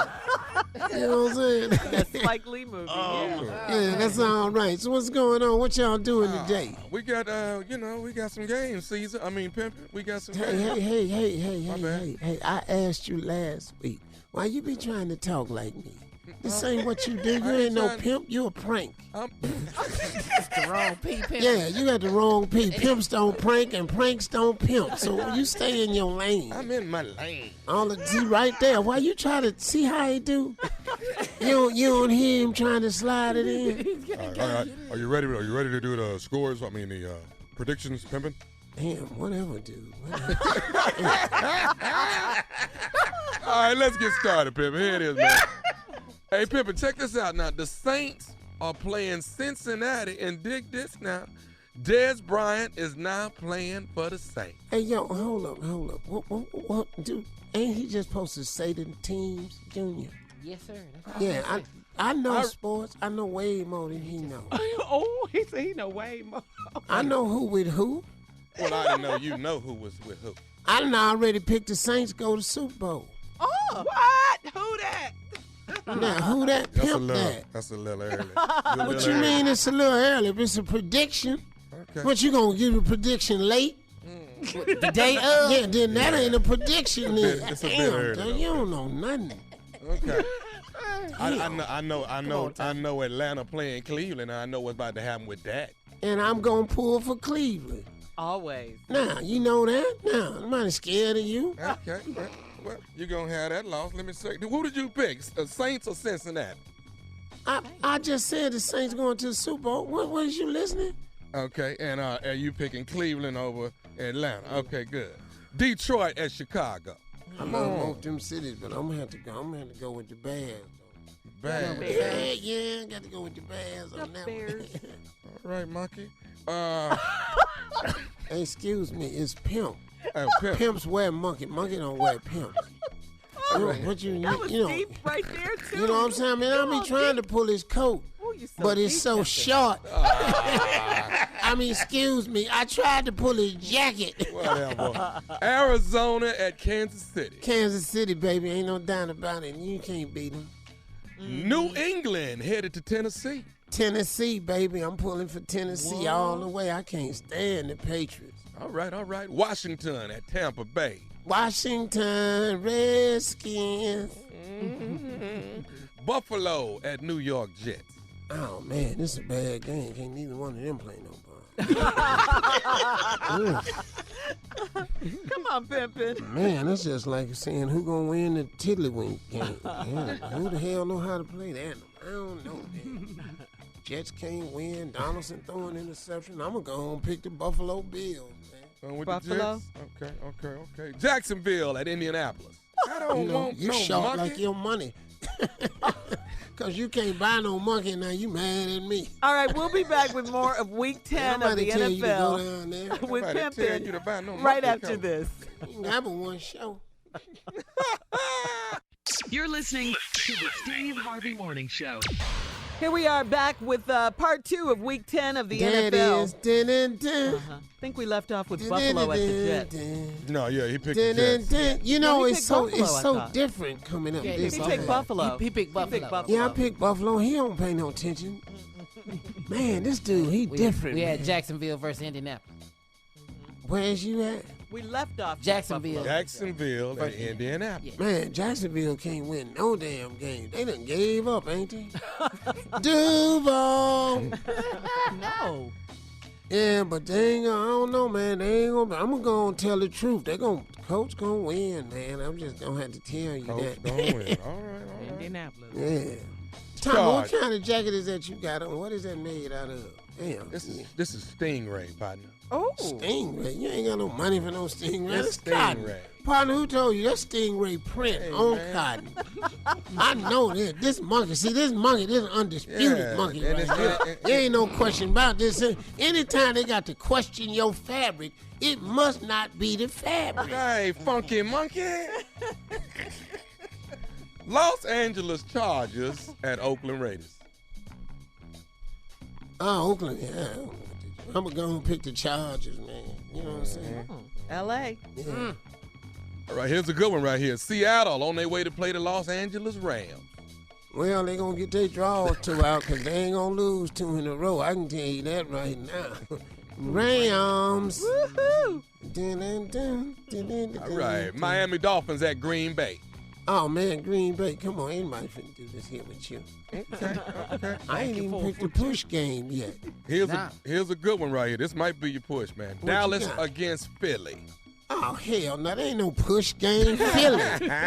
You know what I'm saying? That Spike Lee movie. Yeah, that's all right. So what's going on? What y'all doing today? We got, we got some games, Caesar. I mean, Pimpin'. We got some games. Hey. I asked you last week, why you be trying to talk like me? This ain't what you do. You ain't no pimp. You a prank. That's the wrong P, Pimp. Yeah, you got the wrong P. Pimps don't prank and pranks don't pimp. So you stay in your lane. I'm in my lane. See right there. Why you try to see how he do? You don't hear him trying to slide it in. All right. Are you ready? Are you ready to do the scores? I mean, the predictions, Pimpin'? Damn, whatever, dude. All right, let's get started, Pimpin'. Here it is, man. Hey, Pimpin', check this out now. The Saints are playing Cincinnati, and dig this now. Dez Bryant is now playing for the Saints. Hey, yo, hold up. What, dude? Ain't he just supposed to say the teams, Junior? Yes, sir. Yeah, I know sports. I know way more than he know. Oh, he said he know way more. I know who with who. Well, I didn't know you know who was with who. I done already picked the Saints go to Super Bowl. Oh, what? Who that? Now, who that pimp that? That's a little early. What you mean it's a little early? If it's a prediction, what you gonna give a prediction late? The day of? Yeah, then that ain't a prediction. It's a bit early. Damn, you don't know nothing. Okay. I know Atlanta playing Cleveland. I know what's about to happen with that. And I'm gonna pull for Cleveland. Always. Now, you know that? Now, I'm not scared of you. Okay. Well, you're going to have that loss. Let me see. Who did you pick? Saints or Cincinnati? I just said the Saints going to the Super Bowl. Was you listening? Okay. And are you picking Cleveland over Atlanta? Okay, good. Detroit at Chicago. I love both them cities, but I'm gonna have to go with the Bears. Bears. Yeah, got to go with the Bears on that one. All right, Monkey. Hey, excuse me, it's Pimp. Oh, Pimp. Pimps wear monkey. Monkey don't wear pimps. That was deep right there, too. You know what I'm saying? I mean, I be trying to pull his coat, but it's so short. I mean, excuse me, I tried to pull his jacket. Whatever. Arizona at Kansas City. Kansas City, baby, ain't no doubt about it. You can't beat them. New England headed to Tennessee. Tennessee, baby, I'm pulling for Tennessee all the way. I can't stand the Patriots. All right. Washington at Tampa Bay. Washington Redskins. Buffalo at New York Jets. Oh, man, this is a bad game. Can't neither one of them play no ball. Come on, Pimpin'. Man, that's just like saying who gonna win the Tiddlywink game. Yeah, who the hell know how to play that? I don't know, man. Jets can't win. Donaldson throwing interception. I'm gonna go home and pick the Buffalo Bills, man. With Buffalo? The Jets? Okay. Jacksonville at Indianapolis. I don't want you no short monkey. like your money. Because you can't buy no monkey now. You mad at me. All right, we'll be back with more of Week 10 of the tell you to go NFL down there. with tell you to Pimpin' buy no right monkey after coat. this. You can have a one show. You're listening to the Steve Harvey Morning Show. Here we are back with part 2 of Week 10 of the There it NFL. is. Dun-dun-dun. I think we left off with Buffalo at the Jets. No, yeah, he picked the Jets. Dun-dun-dun. You know, No, he it's picked so Buffalo, it's I so thought. different coming up. Yeah, this He way. picked Buffalo. He picked Buffalo. Yeah, I picked Buffalo. He don't pay no attention. Man, this dude, he different. We had man. Jacksonville versus Indianapolis. Where's you at? We left off with Jacksonville. Buffalo. Jacksonville and Indianapolis. Man, Jacksonville can't win no damn game. They done gave up, ain't they? Duval. No. Yeah, but they ain't gonna, I don't know, man. They ain't gonna. I'm gonna go and tell the truth. Coach gonna win, man. I'm just gonna have to tell you Coach that. gonna win. All right. Indianapolis. Yeah. Tommy, what kind of jacket is that you got on? What is that made out of? Damn. This is Stingray, partner. Oh. Stingray. You ain't got no money for no Stingray. That's That's cotton. Stingray. Partner, who told you? That's Stingray print on man. cotton. I know that. This monkey, this is an undisputed Yeah, monkey and right it's- here. and- There ain't no question about this. Anytime they got to question your fabric, it must not be the fabric. Hey, funky monkey. Los Angeles Chargers at Oakland Raiders. Oh, Oakland, yeah. I'm going to go and pick the Chargers, man. You know what I'm saying? L.A. Yeah. All right, here's a good one right here. Seattle on their way to play the Los Angeles Rams. Well, they going to get their draws two out because they ain't going to lose 2 in a row. I can tell you that right now. Rams. Woohoo! All right, Miami Dolphins at Green Bay. Oh, man, Green Bay. Come on, anybody finna do this here with you. Okay. I ain't even picked the push game yet. Here's a good one right here. This might be your push, man. What you Dallas got? against Philly. Oh, hell no, there ain't no push game. Philly.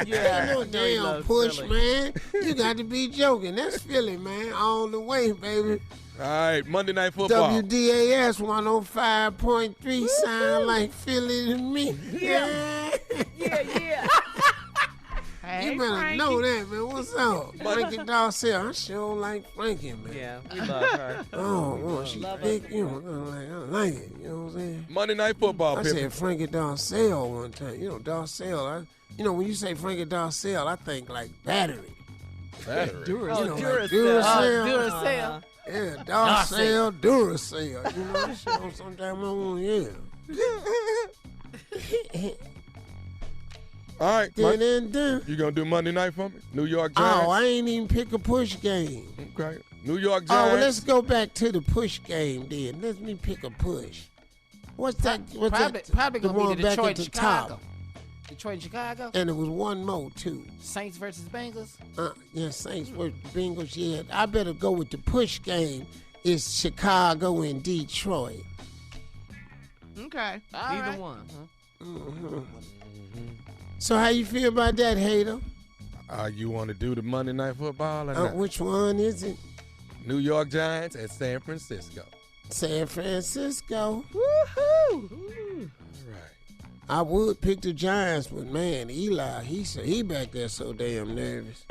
Yeah, no he damn loves push, Philly. man. You got to be joking. That's Philly, man. All the way, baby. All right, Monday Night Football. WDAS 105.3 sound like Philly to me. Yeah. Yeah. You better know that, man. What's up? Frankie Darcell. I sure like Frankie, man. Yeah, we love her. Oh, well, she big, you know, I like it. You know what I'm saying? Monday Night Football. I Pippin. said Frankie Darcell one time. You know, Darcell. When you say Frankie Darcell, I think like battery. Battery. Duracell. You know, like Duracell. Duracell. Yeah, Darcell, Duracell. You know, so sometimes I want to, yeah. All right, Mike, Dun. you gonna do Monday night for me? New York Giants. Oh, I ain't even pick a push game. Okay. New York Oh, Giants. well, let's go back to the push game then. Let me pick a push. What's that? What's Probably the gonna one be the back Detroit at the Chicago. top? Detroit and Chicago. And it was one more too. Saints versus Bengals. Yeah, Saints versus Bengals. Yeah, I better go with the push game. It's Chicago and Detroit. Okay. All Either right. one. Huh? So how you feel about that, hater? You want to do the Monday Night Football or not? Which one is it? New York Giants at San Francisco. San Francisco. Woohoo! All right. I would pick the Giants, but man, Eli, he back there so damn nervous.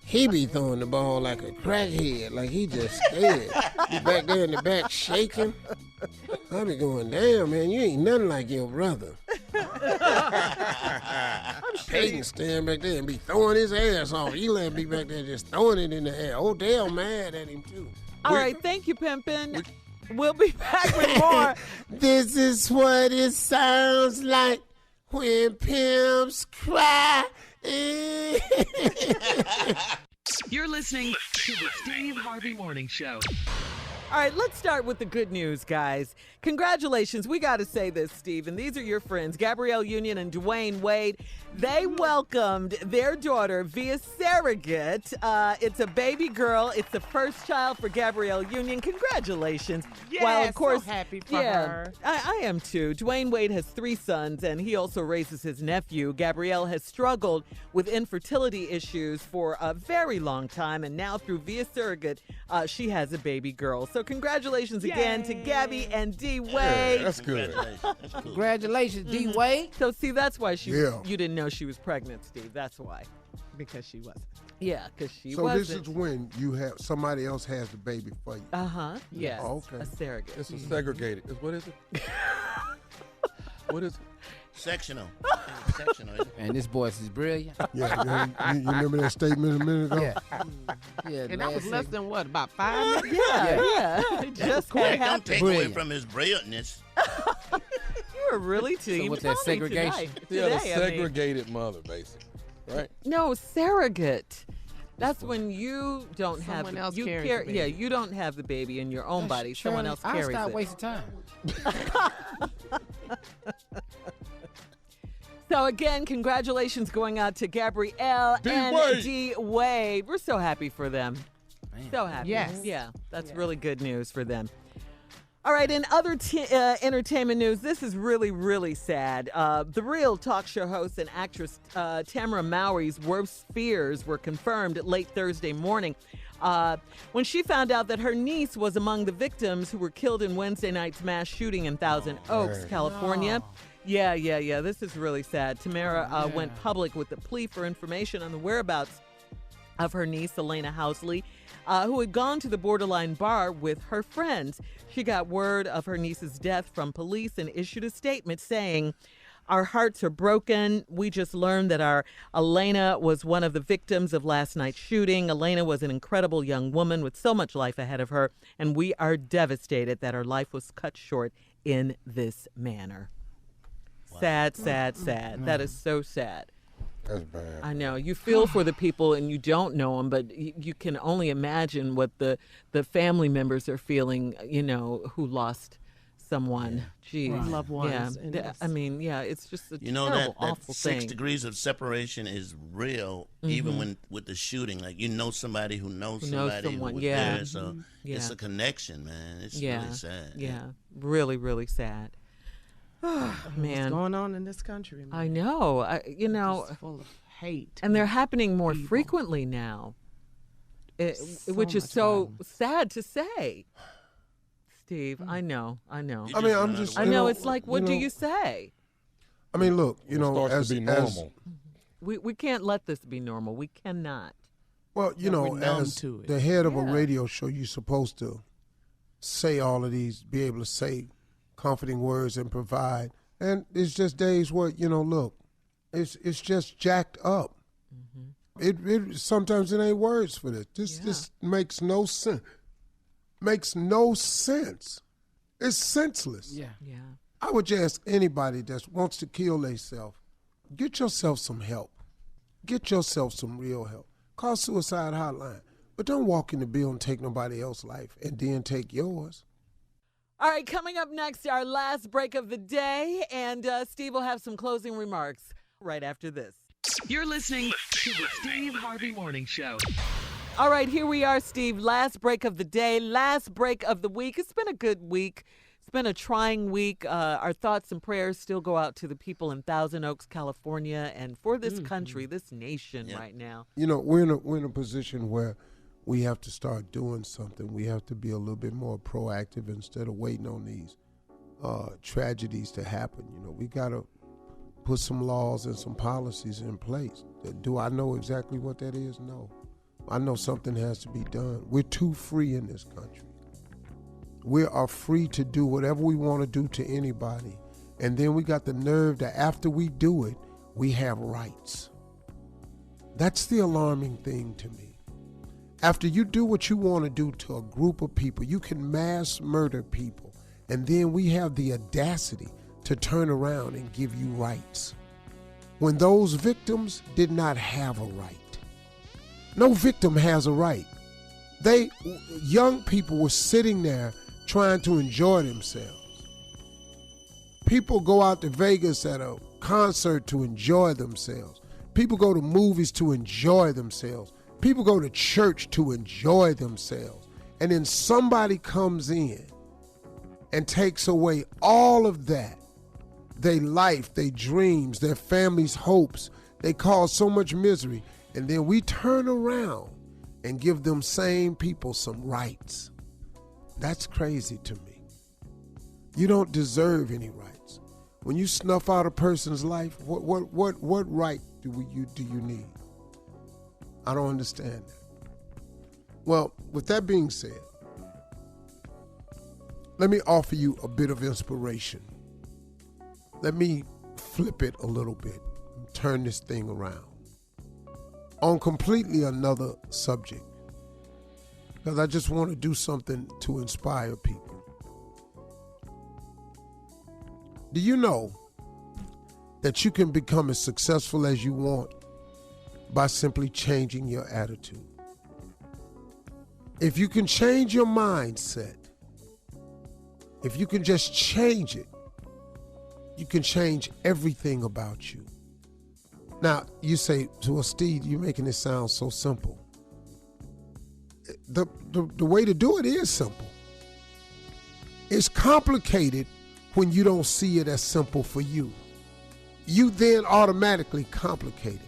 He be throwing the ball like a crackhead, like he just scared. He back there in the back shaking. I be going, damn, man, you ain't nothing like your brother. Peyton stand back there and be throwing his ass off. Eli be back there just throwing it in the air. Odell mad at him, too. All right, thank you, Pimpin'. We'll be back with more. This is what it sounds like when pimps cry. You're listening to the Steve Harvey Morning Show. All right, let's start with the good news, guys. Congratulations. We got to say this, Steve, and these are your friends, Gabrielle Union and Dwayne Wade. They welcomed their daughter via surrogate. It's a baby girl. It's the first child for Gabrielle Union. Congratulations. Yes, While, of course, so happy for her. I am too. Dwayne Wade has 3 sons, and he also raises his nephew. Gabrielle has struggled with infertility issues for a very long time, and now through via surrogate, she has a baby girl. So congratulations again to Gabby and D. Wade. Yeah, that's good. Congratulations, D. Wade. So see, that's why Yeah. you didn't know she was pregnant, Steve. That's why. Because she wasn't. Yeah, because she So wasn't. this is when you have somebody else has the baby for you. Yes. Oh, okay. A surrogate. It's a segregated. What is it? What is it? Sectional. Sectional. And this voice is brilliant. Yeah, you remember that statement a minute ago? Yeah. And that was less than what, about 5 minutes? Yeah. Just Quick, had don't take away from his brilliantness. You were really team. So what's that segregation? Yeah, the segregated mother, basically. Right? No, surrogate. That's when you don't have Someone else you carries carry. the baby. Yeah, you don't have the baby in your own body. Someone else carries I'll stop it. wasting time. So again, congratulations going out to Gabrielle and D-Wade. We're so happy for them. Man. So happy. Yes. Yeah, that's really good news for them. All right, in other entertainment news, this is really, really sad. The Real talk show host and actress Tamara Mowry's worst fears were confirmed late Thursday morning when she found out that her niece was among the victims who were killed in Wednesday night's mass shooting in Thousand Oaks, California. Oh. Yeah. This is really sad. Tamara went public with a plea for information on the whereabouts of her niece, Elena Housley, who had gone to the Borderline bar with her friends. She got word of her niece's death from police and issued a statement saying, "Our hearts are broken. We just learned that our Elena was one of the victims of last night's shooting. Elena was an incredible young woman with so much life ahead of her, and we are devastated that her life was cut short in this manner." Wow. Sad. That is so sad. That's bad. I know. You feel for the people and you don't know them, but you can only imagine what the family members are feeling, who lost someone. Jeez. Right. Loved ones. Yeah. I mean, it's just a terrible, that awful 6 thing. degrees of separation is real, even with the shooting. Like, somebody who knows somebody who was there. So it's a connection, man. It's really sad. Yeah. Really, really sad. Oh, man. What's going on in this country, man? I know. It's full of hate. And they're happening more frequently now, which is so sad to say. Steve, I know. I mean, I'm just. I know. It's like, what do you say? I mean, look, as to be normal. We can't let this be normal. We cannot. Well, as the head of a radio show, you're supposed to say all of these, be able to say comforting words and provide. And it's just days where, look, it's just jacked up. It sometimes it ain't words for this. This makes no sense. Makes no sense. It's senseless. Yeah. I would just ask anybody that wants to kill themselves, get yourself some help. Get yourself some real help. Call suicide hotline. But don't walk in the building and take nobody else's life and then take yours. All right, coming up next, our last break of the day, and Steve will have some closing remarks right after this. You're listening to the Steve Harvey Morning Show. All right, here we are, Steve. Last break of the day, last break of the week. It's been a good week. It's been a trying week. Our thoughts and prayers still go out to the people in Thousand Oaks, California, and for this country, this nation right now. We're in a position where we have to start doing something. We have to be a little bit more proactive instead of waiting on these tragedies to happen. We got to put some laws and some policies in place. Do I know exactly what that is? No. I know something has to be done. We're too free in this country. We are free to do whatever we want to do to anybody. And then we got the nerve that after we do it, we have rights. That's the alarming thing to me. After you do what you want to do to a group of people, you can mass murder people. And then we have the audacity to turn around and give you rights, when those victims did not have a right. No victim has a right. Young people were sitting there trying to enjoy themselves. People go out to Vegas at a concert to enjoy themselves. People go to movies to enjoy themselves. People go to church to enjoy themselves. And then somebody comes in and takes away all of that. Their life, their dreams, their family's hopes. They cause so much misery. And then we turn around and give them same people some rights. That's crazy to me. You don't deserve any rights. When you snuff out a person's life, what right do you need? I don't understand that. Well, with that being said, let me offer you a bit of inspiration. Let me flip it a little bit, turn this thing around on completely another subject, because I just want to do something to inspire people. Do you know that you can become as successful as you want by simply changing your attitude? If you can change your mindset, if you can just change it, you can change everything about you. Now, you say, well, Steve, you're making it sound so simple. The way to do it is simple. It's complicated when you don't see it as simple for you. You then automatically complicate it.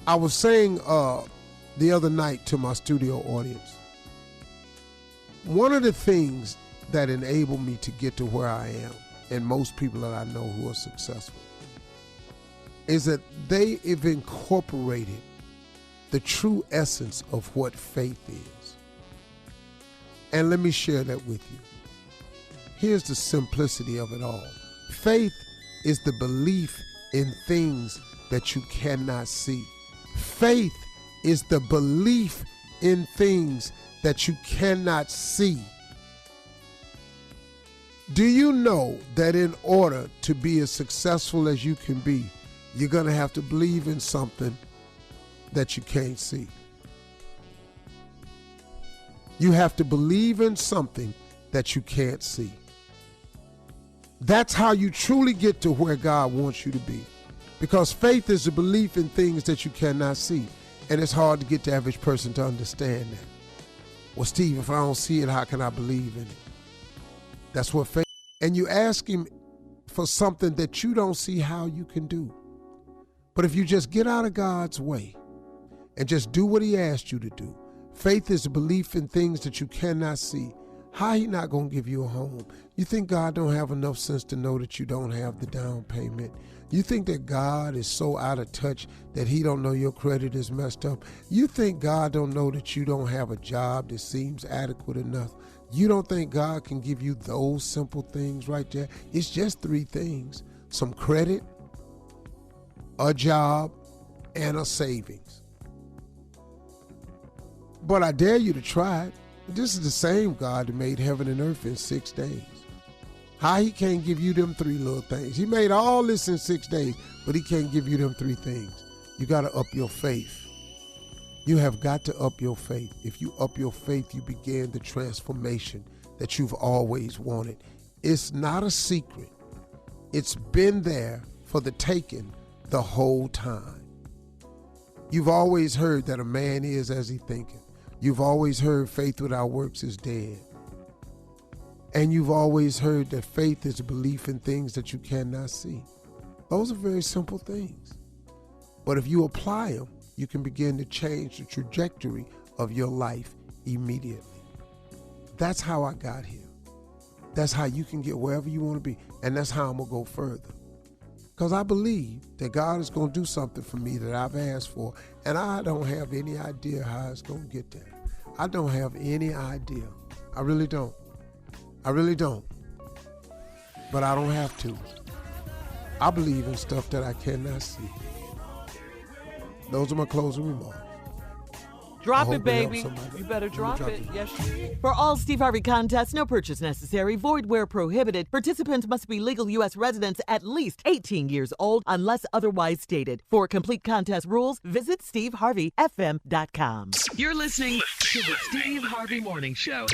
I was saying the other night to my studio audience, one of the things that enabled me to get to where I am, and most people that I know who are successful, is that they have incorporated the true essence of what faith is. And let me share that with you. Here's the simplicity of it all. Faith is the belief in things that you cannot see. Faith is the belief in things that you cannot see. Do you know that in order to be as successful as you can be, you're going to have to believe in something that you can't see? You have to believe in something that you can't see. That's how you truly get to where God wants you to be. Because faith is a belief in things that you cannot see. And it's hard to get the average person to understand that. Well, Steve, if I don't see it, how can I believe in it? That's what faith is. And you ask him for something that you don't see how you can do. But if you just get out of God's way and just do what he asked you to do, faith is a belief in things that you cannot see. How he not going to give you a home? You think God don't have enough sense to know that you don't have the down payment? You think that God is so out of touch that he don't know your credit is messed up? You think God don't know that you don't have a job that seems adequate enough? You don't think God can give you those simple things right there? It's just 3 things: some credit, a job, and a savings. But I dare you to try it. This is the same God that made heaven and earth in 6 days. How he can't give you them 3 little things? He made all this in 6 days, but he can't give you them 3 things. You got to up your faith. You have got to up your faith. If you up your faith, you begin the transformation that you've always wanted. It's not a secret. It's been there for the taking the whole time. You've always heard that a man is as he thinketh. You've always heard faith without works is dead. And you've always heard that faith is a belief in things that you cannot see. Those are very simple things. But if you apply them, you can begin to change the trajectory of your life immediately. That's how I got here. That's how you can get wherever you want to be. And that's how I'm going to go further. Because I believe that God is going to do something for me that I've asked for, and I don't have any idea how it's going to get there. I don't have any idea. I really don't. I really don't. But I don't have to. I believe in stuff that I cannot see. Those are my closing remarks. Drop it, baby. You better drop it. Yes. For all Steve Harvey contests, no purchase necessary, void where prohibited. Participants must be legal U.S. residents at least 18 years old unless otherwise stated. For complete contest rules, visit SteveHarveyFM.com. You're listening to the Steve Harvey Morning Show.